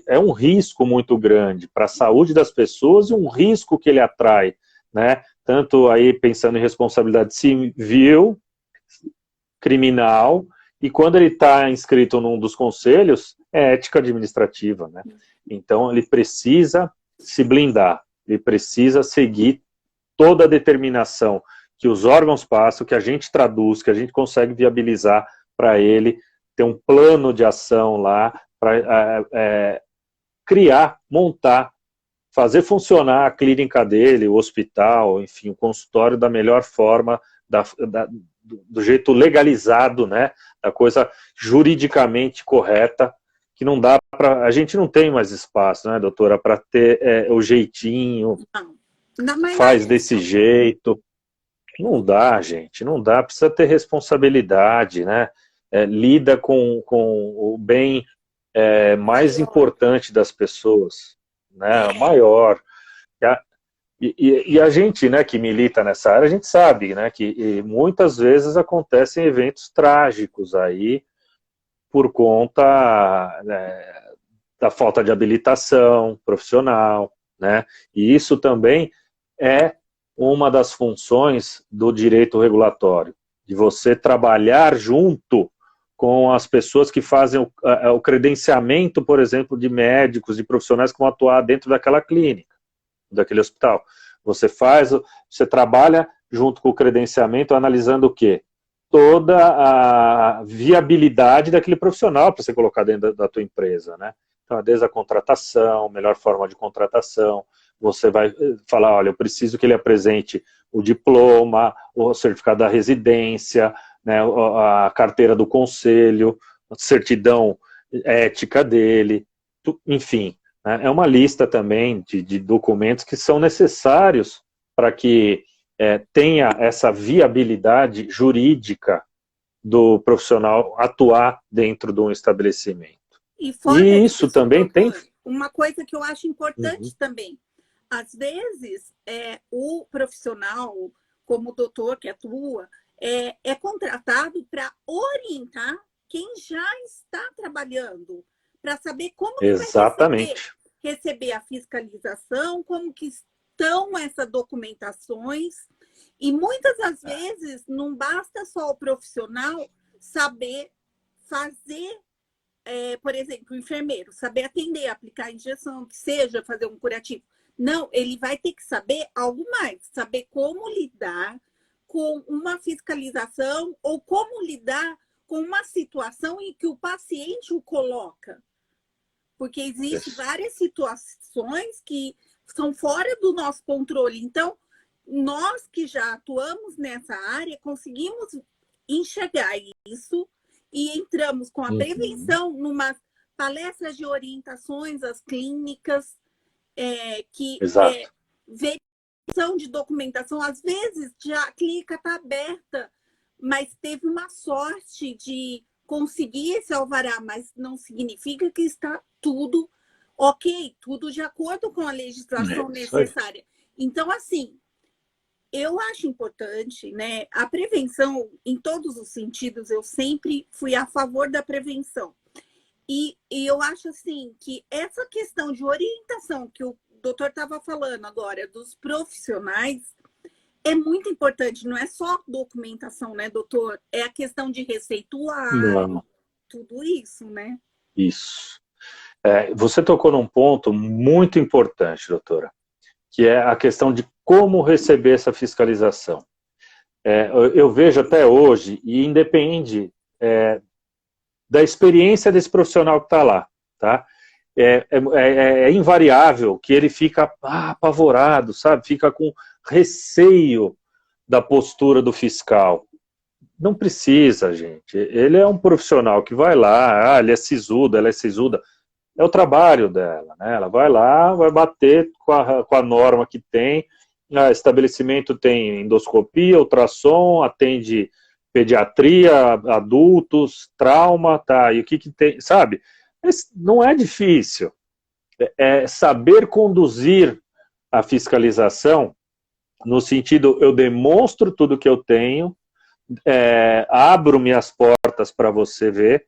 É um risco muito grande para a saúde das pessoas e um risco que ele atrai, né? Tanto aí pensando em responsabilidade civil, criminal, e quando ele está inscrito num dos conselhos, é ética administrativa, né? Então ele precisa se blindar, ele precisa seguir toda a determinação que os órgãos passam, que a gente traduz, que a gente consegue viabilizar para ele ter um plano de ação lá, para criar, montar, fazer funcionar a clínica dele, o hospital, enfim, o consultório da melhor forma, do jeito legalizado, né, da coisa juridicamente correta, que não dá para... A gente não tem mais espaço, né, doutora, para ter o jeitinho, faz desse jeito. Não dá, gente, não dá, precisa ter responsabilidade, né, lida com o bem mais importante das pessoas, né, maior. E a gente, né, que milita nessa área, a gente sabe, né, que muitas vezes acontecem eventos trágicos aí por conta, né, da falta de habilitação profissional, né, e isso também é uma das funções do direito regulatório, de você trabalhar junto com as pessoas que fazem o credenciamento, por exemplo, de médicos, de profissionais que vão atuar dentro daquela clínica, daquele hospital. Você trabalha junto com o credenciamento, analisando o quê? Toda a viabilidade daquele profissional para você colocar dentro da tua empresa, né? Então, desde a contratação, melhor forma de contratação, você vai falar, olha, eu preciso que ele apresente o diploma, o certificado da residência, né, a carteira do conselho, a certidão ética dele, enfim, né, é uma lista também de documentos que são necessários para que tenha essa viabilidade jurídica do profissional atuar dentro de um estabelecimento. E isso também doutor, tem... Uma coisa que eu acho importante também, às vezes, o profissional, como o doutor que atua, é contratado para orientar quem já está trabalhando, para saber como que vai receber a fiscalização, como que estão essas documentações. E muitas das vezes não basta só o profissional saber fazer por exemplo, o enfermeiro, saber atender, aplicar a injeção, que seja, fazer um curativo. Não, ele vai ter que saber algo mais, saber como lidar com uma fiscalização ou como lidar com uma situação em que o paciente o coloca. Porque existem várias situações que são fora do nosso controle. Então, nós que já atuamos nessa área, conseguimos enxergar isso e entramos com a prevenção numa palestras de orientações às clínicas, verificação de documentação. Às vezes, já a clínica está aberta, mas teve uma sorte de conseguir esse alvará, mas não significa que está tudo ok, tudo de acordo com a legislação necessária. Então, assim, eu acho importante, né? A prevenção, em todos os sentidos, eu sempre fui a favor da prevenção. E eu acho, assim, que essa questão de orientação que o doutor estava falando agora, dos profissionais, é muito importante. Não é só documentação, né, doutor? É a questão de receituário, tudo isso, né? Isso. Você tocou num ponto muito importante, doutora, que é a questão de como receber essa fiscalização. Eu vejo até hoje, e independe da experiência desse profissional que está lá, tá? É invariável que ele fica apavorado, sabe? Fica com receio da postura do fiscal. Não precisa, gente. Ele é um profissional que vai lá, ele é sisudo, ela é sisuda. É o trabalho dela, né? Ela vai lá, vai bater com a norma que tem. Estabelecimento tem endoscopia, ultrassom, atende pediatria, adultos, trauma, tá? E o que tem, sabe? Mas não é difícil. É saber conduzir a fiscalização no sentido, eu demonstro tudo que eu tenho, abro minhas portas para você ver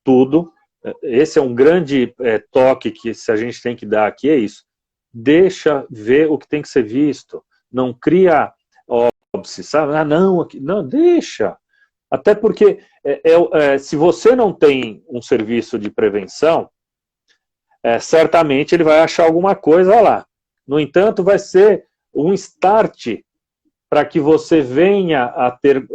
tudo. Esse é um grande toque que a gente tem que dar aqui, é isso. Deixa ver o que tem que ser visto. Não cria óbice, sabe? Não, deixa. Até porque se você não tem um serviço de prevenção, certamente ele vai achar alguma coisa lá. No entanto, vai ser um start para que você venha a ter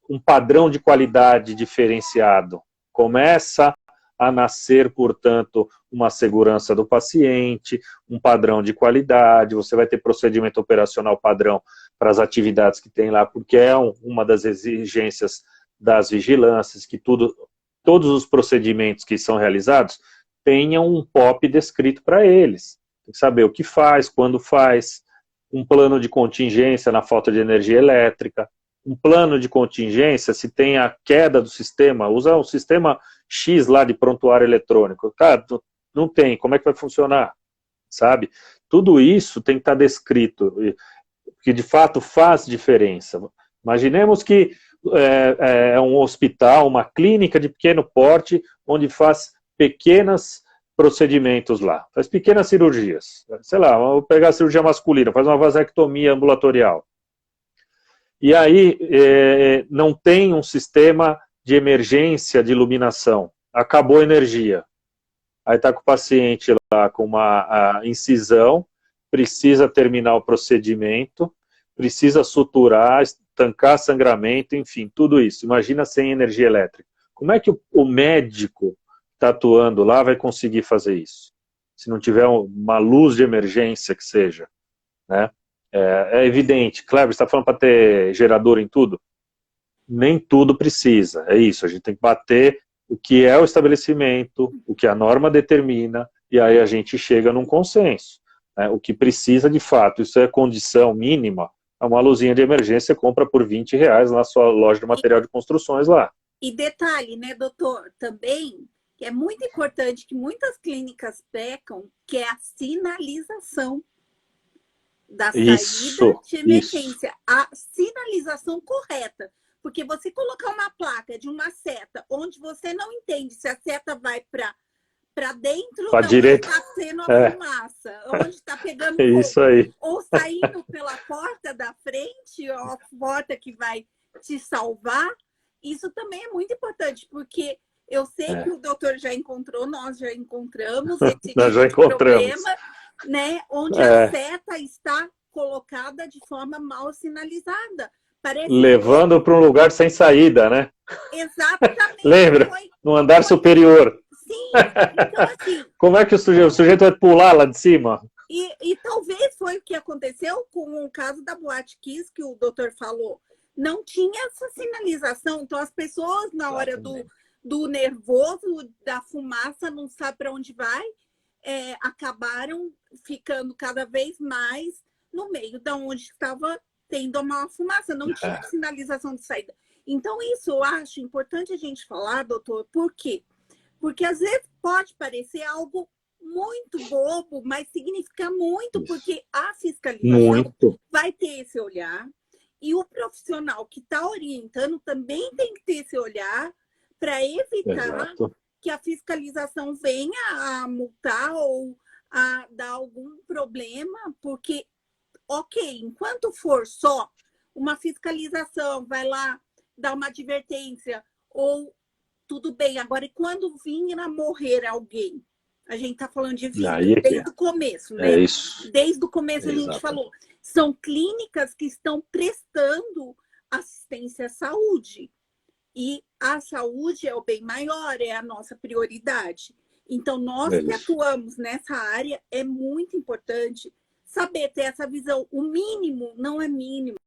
um padrão de qualidade diferenciado. Começa a nascer, portanto, uma segurança do paciente, um padrão de qualidade, você vai ter procedimento operacional padrão para as atividades que tem lá, porque é uma das exigências das vigilâncias, que todos os procedimentos que são realizados tenham um POP descrito para eles. Tem que saber o que faz, quando faz, um plano de contingência na falta de energia elétrica, um plano de contingência se tem a queda do sistema, usa um sistema X lá de prontuário eletrônico. Cara, não tem, como é que vai funcionar? Sabe? Tudo isso tem que estar descrito, porque de fato faz diferença. Imaginemos que é um hospital, uma clínica de pequeno porte, onde faz pequenos procedimentos lá, faz pequenas cirurgias. Sei lá, vou pegar a cirurgia masculina, faz uma vasectomia ambulatorial. E aí não tem um sistema de emergência de iluminação. Acabou a energia. Aí está com o paciente lá com uma incisão, precisa terminar o procedimento, precisa suturar, estancar sangramento, enfim, tudo isso. Imagina sem energia elétrica. Como é que o médico que está atuando lá vai conseguir fazer isso? Se não tiver uma luz de emergência que seja, né? É evidente. Kleber, você está falando para ter gerador em tudo? Nem tudo precisa, é isso. A gente tem que bater o que é o estabelecimento, o que a norma determina, e aí a gente chega num consenso. Né? O que precisa de fato, isso é condição mínima, é uma luzinha de emergência, compra por R$20 na sua loja de material de construções lá. E detalhe, né, doutor, também, que é muito importante, que muitas clínicas pecam, que é a sinalização da saída de emergência. A sinalização correta. Porque você colocar uma placa de uma seta onde você não entende se a seta vai para dentro da onde está sendo a fumaça, onde está pegando fogo, isso aí. Ou saindo pela porta da frente, ou a porta que vai te salvar, isso também é muito importante, porque Eu sei que o doutor já encontrou, nós já encontramos esse Nós tipo já de encontramos. problema, né? Onde a seta está colocada de forma mal sinalizada. Parece Levando para um lugar sem saída, né? exatamente Lembra? No andar foi. superior. Sim, então assim. Como é que o sujeito vai pular lá de cima? E talvez foi o que aconteceu com o caso da Boate Kiss, que o doutor falou. Não tinha essa sinalização, então as pessoas, na hora do nervoso, da fumaça, não sabe para onde vai, acabaram ficando cada vez mais no meio da onde estava tendo uma fumaça, não tinha sinalização de saída. Então, isso eu acho importante a gente falar, doutor, por quê? Porque às vezes pode parecer algo muito bobo, mas significa muito, porque a fiscalização vai ter esse olhar e o profissional que está orientando também tem que ter esse olhar para evitar que a fiscalização venha a multar ou a dar algum problema, porque, ok, enquanto for só uma fiscalização, vai lá dar uma advertência, ou tudo bem. Agora, e quando vir a morrer alguém? A gente está falando de vida desde o começo, né? É isso. Desde o começo a gente falou. São clínicas que estão prestando assistência à saúde. E a saúde é o bem maior, é a nossa prioridade. Então, nós que atuamos nessa área, é muito importante saber ter essa visão. O mínimo não é mínimo.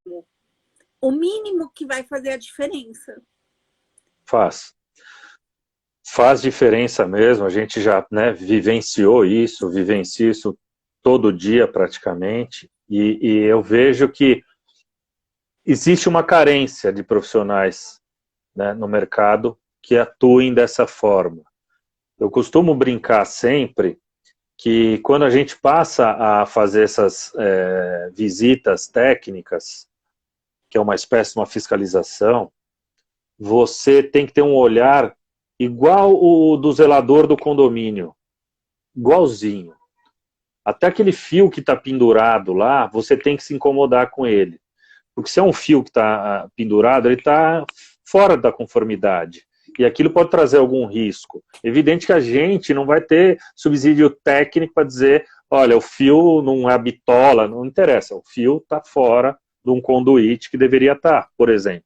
O mínimo que vai fazer a diferença. Faz diferença mesmo, a gente já vivenciou isso, vivencia isso todo dia praticamente, e eu vejo que existe uma carência de profissionais, né, no mercado que atuem dessa forma. Eu costumo brincar sempre que quando a gente passa a fazer essas visitas técnicas, que é uma espécie de uma fiscalização, você tem que ter um olhar igual o do zelador do condomínio, igualzinho. Até aquele fio que está pendurado lá, você tem que se incomodar com ele. Porque se é um fio que está pendurado, ele está fora da conformidade. E aquilo pode trazer algum risco. Evidente que a gente não vai ter subsídio técnico para dizer, olha, o fio não é bitola, não interessa, o fio está fora de um conduíte que deveria estar, por exemplo.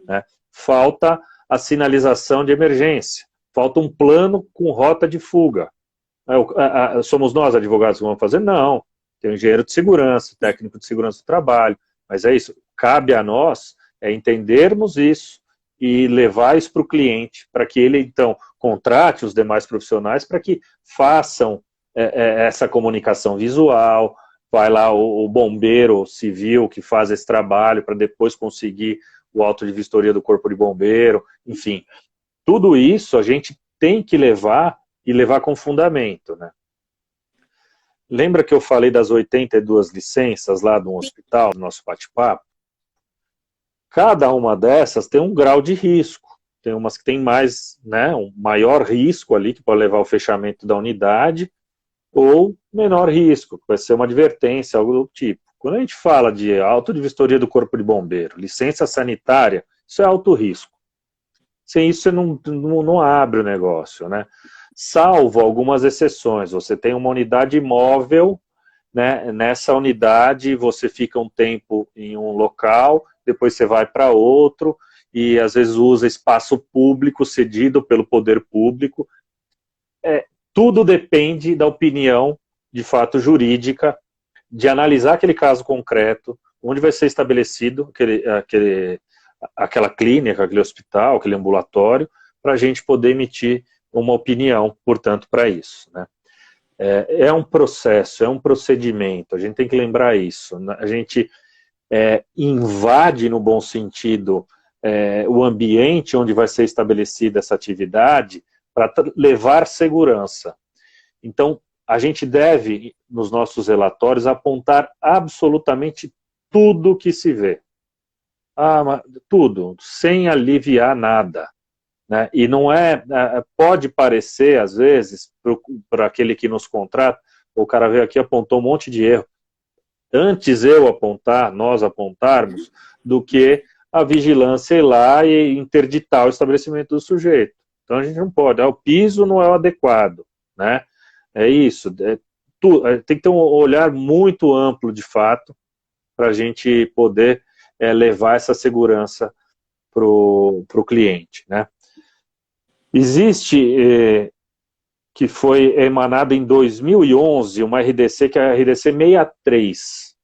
Né? Falta a sinalização de emergência, falta um plano com rota de fuga. Somos nós, advogados, que vamos fazer? Não. Tem um engenheiro de segurança, técnico de segurança do trabalho, mas é isso. Cabe a nós entendermos isso e levar isso para o cliente, para que ele, então, contrate os demais profissionais para que façam essa comunicação visual. Vai lá o bombeiro civil que faz esse trabalho para depois conseguir o auto de vistoria do corpo de bombeiro, enfim. Tudo isso a gente tem que levar e levar com fundamento, né? Lembra que eu falei das 82 licenças lá do hospital, no nosso bate-papo? Cada uma dessas tem um grau de risco. Tem umas que tem mais, né, um maior risco ali, que pode levar ao fechamento da unidade, ou menor risco, que vai ser uma advertência, algo do tipo. Quando a gente fala de auto de vistoria do corpo de bombeiro, licença sanitária, isso é alto risco. Sem isso você não abre o negócio, né? Salvo algumas exceções. Você tem uma unidade imóvel, né? Nessa unidade você fica um tempo em um local, depois você vai para outro, e às vezes usa espaço público cedido pelo poder público. Tudo depende da opinião, de fato, jurídica, de analisar aquele caso concreto, onde vai ser estabelecido aquela clínica, aquele hospital, aquele ambulatório, para a gente poder emitir uma opinião, portanto, para isso. Né? É um processo, é um procedimento, a gente tem que lembrar isso. A gente invade, no bom sentido, o ambiente onde vai ser estabelecida essa atividade para levar segurança. Então, a gente deve, nos nossos relatórios, apontar absolutamente tudo que se vê. Tudo, sem aliviar nada. Né? E não pode parecer, às vezes, para aquele que nos contrata, o cara veio aqui e apontou um monte de erro. Antes nós apontarmos, do que a vigilância ir lá e interditar o estabelecimento do sujeito. Então a gente não pode, o piso não é o adequado, né? É isso, tem que ter um olhar muito amplo, de fato, para a gente poder levar essa segurança para o cliente, né? Existe, que foi emanada em 2011, uma RDC, que é a RDC 63,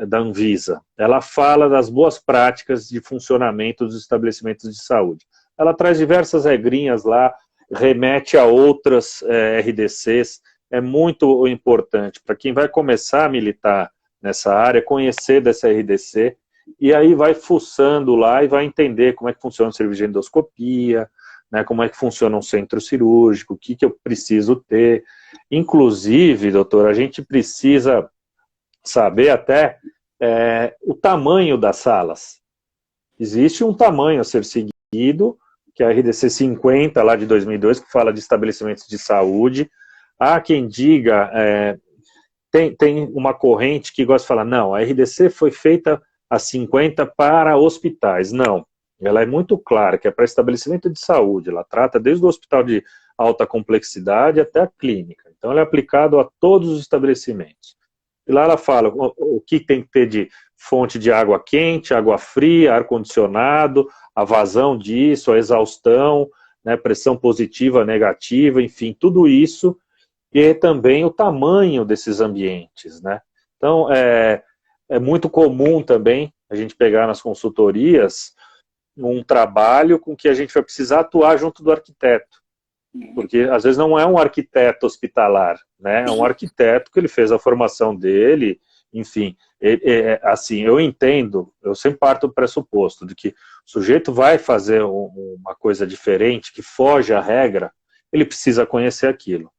da Anvisa. Ela fala das boas práticas de funcionamento dos estabelecimentos de saúde. Ela traz diversas regrinhas lá, remete a outras RDCs, é muito importante para quem vai começar a militar nessa área, conhecer dessa RDC, e aí vai fuçando lá e vai entender como é que funciona o serviço de endoscopia, né, como é que funciona um centro cirúrgico, o que eu preciso ter. Inclusive, doutor, a gente precisa saber até o tamanho das salas. Existe um tamanho a ser seguido, que é a RDC 50, lá de 2002, que fala de estabelecimentos de saúde. Há quem diga, tem uma corrente que gosta de falar, não, a RDC foi feita a 50 para hospitais. Não, ela é muito clara, que é para estabelecimento de saúde. Ela trata desde o hospital de alta complexidade até a clínica. Então, ela é aplicada a todos os estabelecimentos. E lá ela fala o que tem que ter de fonte de água quente, água fria, ar-condicionado, a vazão disso, a exaustão, né, pressão positiva, negativa, enfim, tudo isso, e também o tamanho desses ambientes, né? Então, é muito comum também a gente pegar nas consultorias um trabalho com que a gente vai precisar atuar junto do arquiteto. Porque às vezes não é um arquiteto hospitalar, né? É um arquiteto que ele fez a formação dele, enfim. Assim, eu entendo, eu sempre parto do pressuposto de que o sujeito vai fazer uma coisa diferente, que foge à regra, ele precisa conhecer aquilo.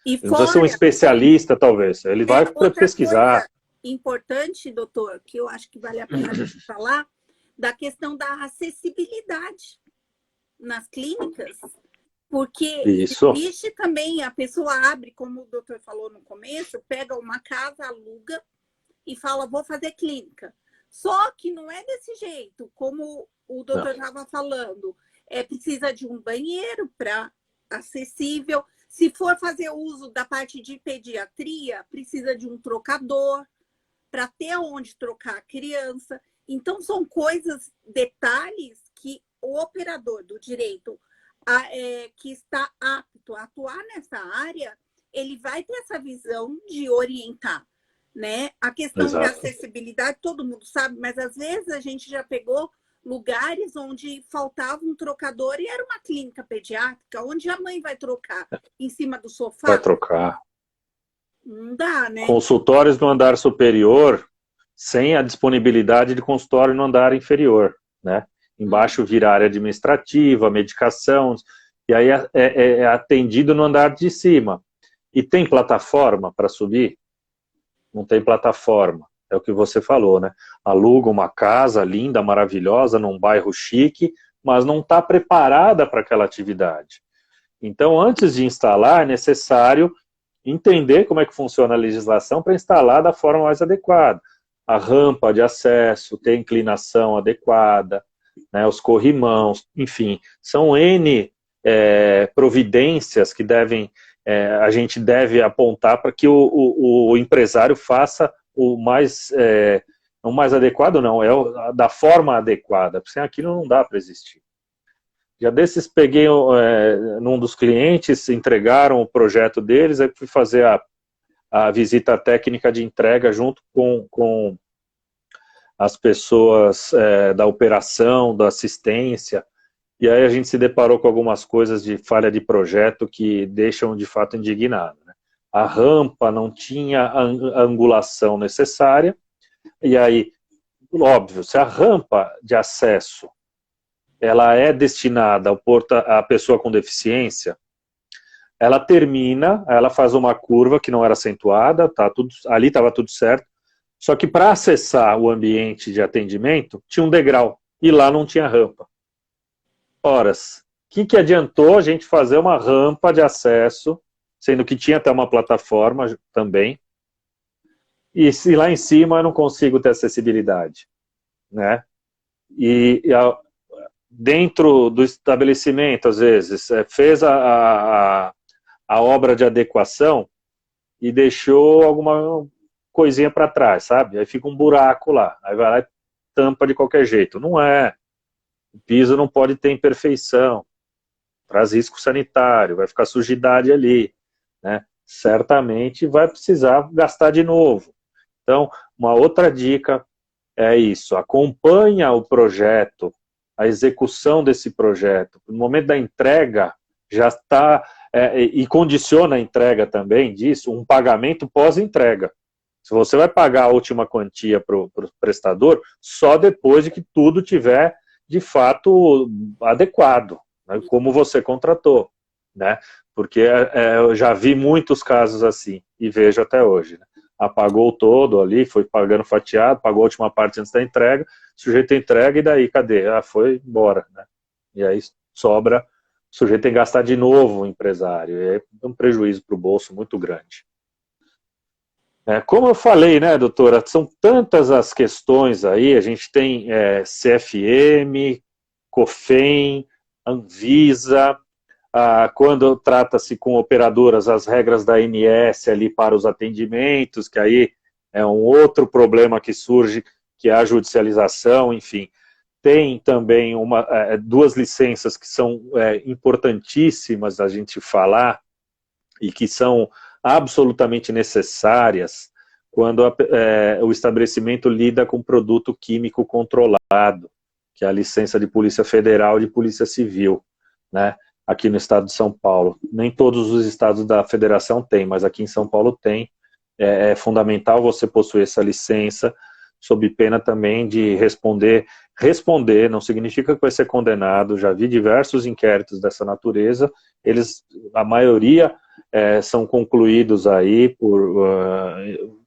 Ele não precisa ser um especialista, talvez. Ele vai pesquisar. Coisa importante, doutor, que eu acho que vale a pena a gente falar, da questão da acessibilidade nas clínicas. Porque existe também, a pessoa abre, como o doutor falou no começo, pega uma casa, aluga e fala, vou fazer clínica. Só que não é desse jeito, como o doutor estava falando. Precisa de um banheiro para acessível. Se for fazer uso da parte de pediatria, precisa de um trocador para ter onde trocar a criança. Então, são coisas, detalhes que o operador do direito que está apto a atuar nessa área, ele vai ter essa visão de orientar, né? A questão de acessibilidade, todo mundo sabe, mas às vezes a gente já pegou lugares onde faltava um trocador e era uma clínica pediátrica, onde a mãe vai trocar em cima do sofá. Vai trocar. Não dá, né? Consultórios no andar superior, sem a disponibilidade de consultório no andar inferior, né? Embaixo vira área administrativa, medicação, e aí é atendido no andar de cima. E tem plataforma para subir? Não tem plataforma, é o que você falou, né? Aluga uma casa linda, maravilhosa, num bairro chique, mas não está preparada para aquela atividade. Então, antes de instalar, é necessário entender como é que funciona a legislação para instalar da forma mais adequada. A rampa de acesso, ter inclinação adequada, né, os corrimãos, enfim, são N providências que a gente deve apontar para que o empresário faça o mais, não mais adequado, não, da forma adequada, porque aquilo não dá para existir. Já desses peguei num dos clientes, entregaram o projeto deles, aí fui fazer a visita técnica de entrega junto com as pessoas da operação, da assistência, e aí a gente se deparou com algumas coisas de falha de projeto que deixam de fato indignado, né? A rampa não tinha a angulação necessária, e aí, óbvio, se a rampa de acesso ela é destinada à pessoa com deficiência, ela termina, ela faz uma curva que não era acentuada, ali estava tudo certo, só que para acessar o ambiente de atendimento, tinha um degrau, e lá não tinha rampa. Horas, o que adiantou a gente fazer uma rampa de acesso, sendo que tinha até uma plataforma também, e se lá em cima eu não consigo ter acessibilidade, né? dentro do estabelecimento, às vezes, fez a obra de adequação e deixou alguma coisinha para trás, sabe? Aí fica um buraco lá, aí vai lá e tampa de qualquer jeito. Não é. O piso não pode ter imperfeição, traz risco sanitário, vai ficar sujidade ali, né? Certamente vai precisar gastar de novo. Então, uma outra dica é isso, acompanha o projeto, a execução desse projeto. No momento da entrega, já está, e condiciona a entrega também disso, um pagamento pós-entrega. Se você vai pagar a última quantia para o prestador, só depois de que tudo tiver, de fato, adequado, né, como você contratou, né? Porque eu já vi muitos casos assim, e vejo até hoje, né? Apagou todo ali, foi pagando fatiado, pagou a última parte antes da entrega, o sujeito entrega e daí, cadê? Ah, foi embora, né? E aí sobra, o sujeito tem que gastar de novo o empresário, e é um prejuízo para o bolso muito grande. Como eu falei, né, doutora, são tantas as questões aí, a gente tem CFM, COFEM, Anvisa, quando trata-se com operadoras, as regras da ANS ali para os atendimentos, que aí é um outro problema que surge, que é a judicialização, enfim. Tem também duas licenças que são importantíssimas a gente falar e que são absolutamente necessárias quando o estabelecimento lida com produto químico controlado, que é a licença de Polícia Federal e de Polícia Civil, né? Aqui no estado de São Paulo. Nem todos os estados da federação têm, mas aqui em São Paulo tem. É fundamental você possuir essa licença, sob pena também de responder. Responder não significa que vai ser condenado, já vi diversos inquéritos dessa natureza, a maioria são concluídos aí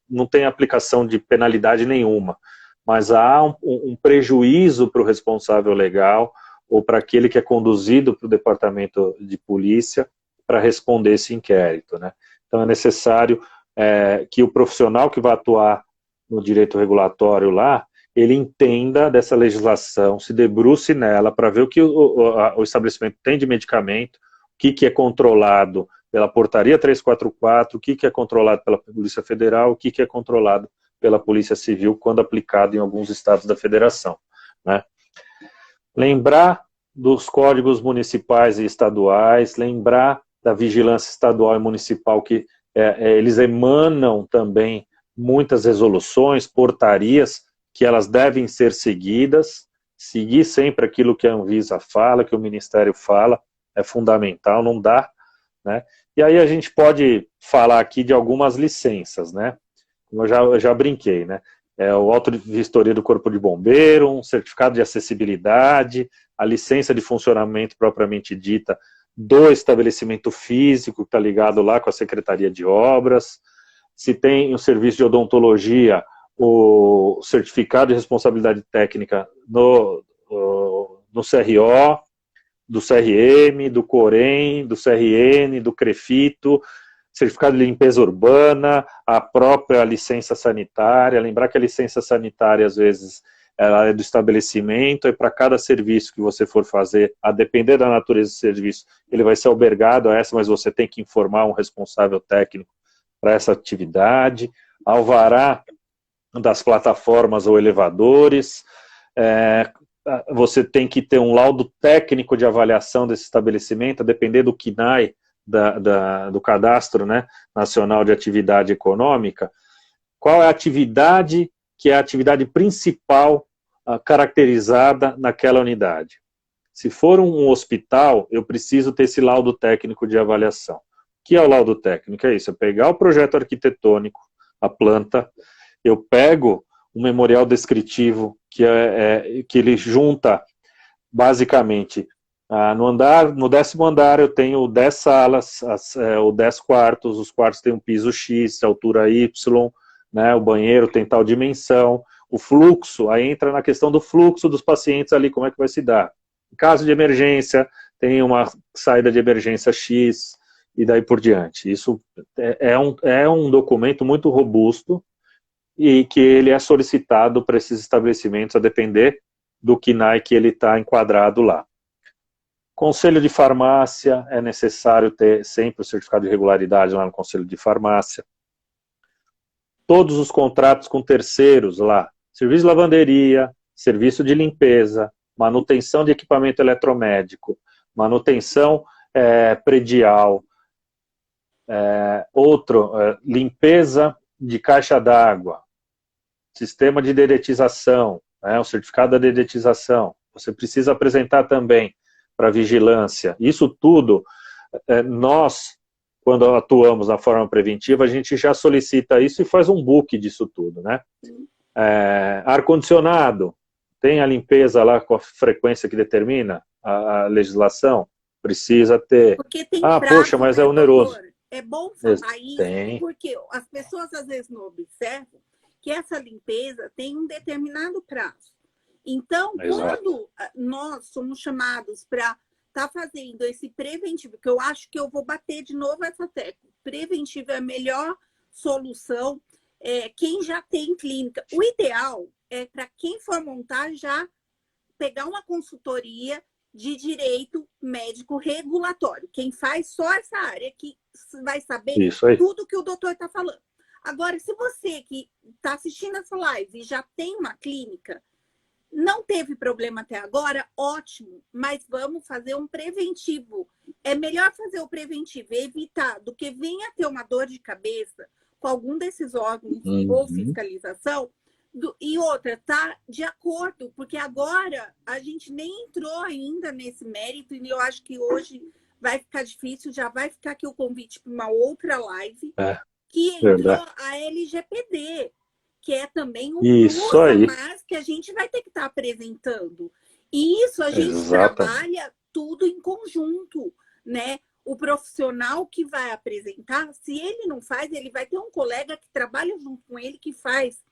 não tem aplicação de penalidade nenhuma, mas há um prejuízo para o responsável legal, ou para aquele que é conduzido para o departamento de polícia para responder esse inquérito, né? Então é necessário que o profissional que vai atuar no direito regulatório lá, ele entenda dessa legislação, se debruce nela para ver o que o estabelecimento tem de medicamento, o que é controlado pela portaria 344, o que é controlado pela Polícia Federal, o que é controlado pela Polícia Civil quando aplicado em alguns estados da federação, né? Lembrar dos códigos municipais e estaduais, lembrar da vigilância estadual e municipal, que eles emanam também muitas resoluções, portarias, que elas devem ser seguidas, seguir sempre aquilo que a Anvisa fala, que o Ministério fala, é fundamental, não dá, né? E aí a gente pode falar aqui de algumas licenças, né? Como eu já brinquei, né? O auto de vistoria do Corpo de Bombeiro, um certificado de acessibilidade, a licença de funcionamento propriamente dita do estabelecimento físico, que está ligado lá com a Secretaria de Obras, se tem o serviço de odontologia, o certificado de responsabilidade técnica no CRO, do CRM, do COREM, do CRN, do CREFITO, certificado de limpeza urbana, a própria licença sanitária. Lembrar que a licença sanitária, às vezes, ela é do estabelecimento, e para cada serviço que você for fazer, a depender da natureza do serviço, ele vai ser albergado a essa, mas você tem que informar um responsável técnico para essa atividade. Alvará das plataformas ou elevadores, você tem que ter um laudo técnico de avaliação desse estabelecimento, a depender do CNAE, do Cadastro, né, Nacional de Atividade Econômica, qual é a atividade que é a atividade principal caracterizada naquela unidade. Se for um hospital, eu preciso ter esse laudo técnico de avaliação. O que é o laudo técnico? É isso, é pegar o projeto arquitetônico, a planta, eu pego um memorial descritivo que ele junta, basicamente, no 10º andar eu tenho 10 salas, ou 10 quartos, os quartos têm um piso X, altura Y, né, o banheiro tem tal dimensão, o fluxo, aí entra na questão do fluxo dos pacientes ali, como é que vai se dar. Em caso de emergência, tem uma saída de emergência X, e daí por diante. Isso é um documento muito robusto, e que ele é solicitado para esses estabelecimentos, a depender do KNAI que ele está enquadrado lá. Conselho de farmácia, é necessário ter sempre o certificado de regularidade lá no Conselho de Farmácia. Todos os contratos com terceiros lá, serviço de lavanderia, serviço de limpeza, manutenção de equipamento eletromédico, manutenção predial, limpeza de caixa d'água, sistema de dedetização, o certificado da dedetização. Você precisa apresentar também para vigilância. Isso tudo, nós, quando atuamos na forma preventiva, a gente já solicita isso e faz um book disso tudo, né? Ar-condicionado, tem a limpeza lá com a frequência que determina a legislação? Precisa ter. Porque tem poxa, mas é oneroso. Doutor? É bom falar isso, tem. porque as pessoas às vezes não observam que essa limpeza tem um determinado prazo. Então, Exato. quando nós somos chamados para estar fazendo esse preventivo, que eu acho que eu vou bater de novo essa tecla, preventivo é a melhor solução, quem já tem clínica. O ideal é para quem for montar já pegar uma consultoria de direito médico regulatório. Quem faz só essa área que vai saber tudo que o doutor está falando. Agora, se você que está assistindo essa live e já tem uma clínica, não teve problema até agora, ótimo, mas vamos fazer um preventivo. É melhor fazer o preventivo e evitar do que venha a ter uma dor de cabeça com algum desses órgãos ou fiscalização. E outra, tá de acordo, porque agora a gente nem entrou ainda nesse mérito e eu acho que hoje vai ficar difícil, já vai ficar aqui o convite para uma outra live, que entrou a LGPD, que é também um plus a mais que a gente vai ter que estar apresentando. E isso a gente trabalha tudo em conjunto, né? O profissional que vai apresentar, se ele não faz, ele vai ter um colega que trabalha junto com ele que faz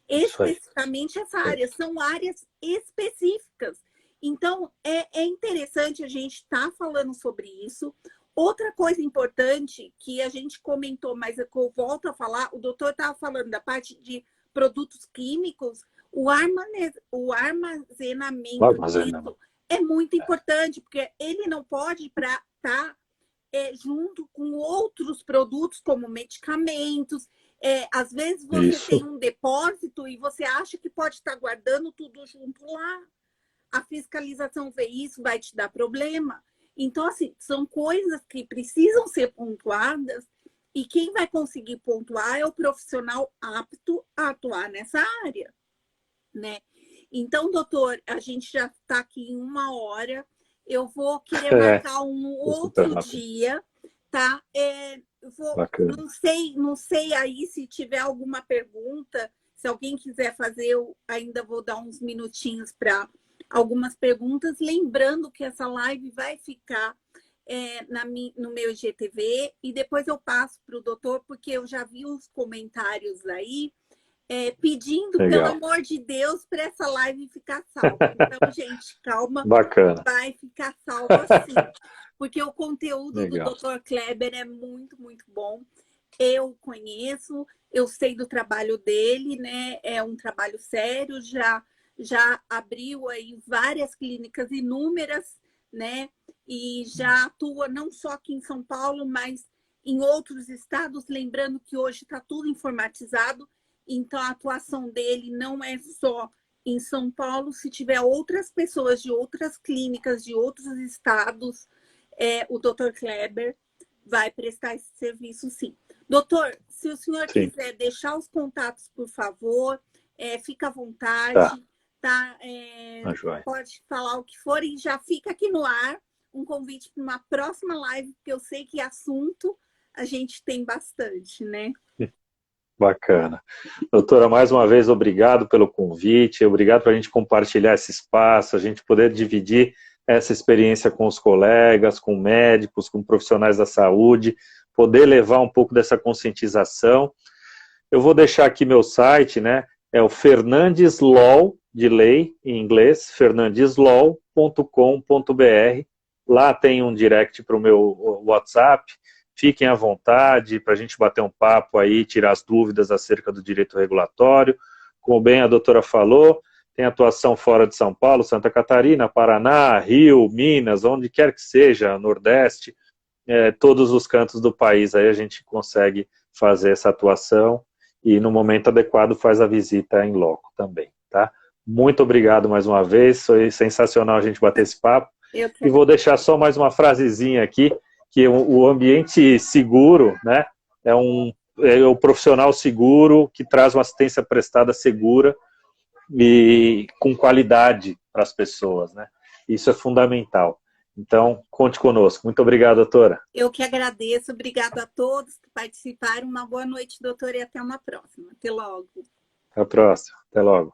especificamente essa área. São áreas específicas. Então, é interessante a gente estar falando sobre isso. Outra coisa importante que a gente comentou, mas que eu volto a falar, o doutor estava falando da parte de produtos químicos, o armazenamento disso é muito importante, porque ele não pode estar junto com outros produtos, como medicamentos. Às vezes você tem um depósito e você acha que pode estar guardando tudo junto lá. A fiscalização vê isso, vai te dar problema. Então, assim, são coisas que precisam ser pontuadas e quem vai conseguir pontuar é o profissional apto a atuar nessa área, né? Então, doutor, a gente já está aqui em 1 hora. Eu vou querer marcar um outro dia, tá? Não sei aí se tiver alguma pergunta. Se alguém quiser fazer, eu ainda vou dar uns minutinhos para algumas perguntas. Lembrando que essa live vai ficar no meu IGTV e depois eu passo para o doutor, porque eu já vi os comentários aí pedindo, pelo amor de Deus, para essa live ficar salva. Então, gente, calma. Bacana. Vai ficar salva sim. Porque o conteúdo do Dr. Kleber é muito, muito bom. Eu conheço, eu sei do trabalho dele, né? É um trabalho sério, já abriu aí várias clínicas inúmeras, né? E já atua não só aqui em São Paulo, mas em outros estados. Lembrando que hoje está tudo informatizado, então a atuação dele não é só em São Paulo. Se tiver outras pessoas de outras clínicas, de outros estados, o Dr. Kleber vai prestar esse serviço, sim. Doutor, se o senhor quiser deixar os contatos, por favor, fica à vontade, tá? Pode falar o que for e já fica aqui no ar um convite para uma próxima live, porque eu sei que assunto a gente tem bastante, né? Bacana. Doutora, mais uma vez, obrigado pelo convite, obrigado para a gente compartilhar esse espaço, a gente poder dividir essa experiência com os colegas, com médicos, com profissionais da saúde, poder levar um pouco dessa conscientização. Eu vou deixar aqui meu site, né? É o Fernandes Law, de lei, em inglês, fernandeslaw.com.br. Lá tem um direct para o meu WhatsApp. Fiquem à vontade para a gente bater um papo aí, tirar as dúvidas acerca do direito regulatório. Como bem a doutora falou, tem atuação fora de São Paulo, Santa Catarina, Paraná, Rio, Minas, onde quer que seja, Nordeste, todos os cantos do país, aí a gente consegue fazer essa atuação e no momento adequado faz a visita em loco também, tá? Muito obrigado mais uma vez, foi sensacional a gente bater esse papo. E vou deixar só mais uma frasezinha aqui, que o ambiente seguro, né, é o profissional seguro que traz uma assistência prestada segura e com qualidade para as pessoas, né? Isso é fundamental. Então, conte conosco. Muito obrigado, doutora. Eu que agradeço. Obrigado a todos que participaram. Uma boa noite, doutora, e até uma próxima. Até logo. Até a próxima. Até logo.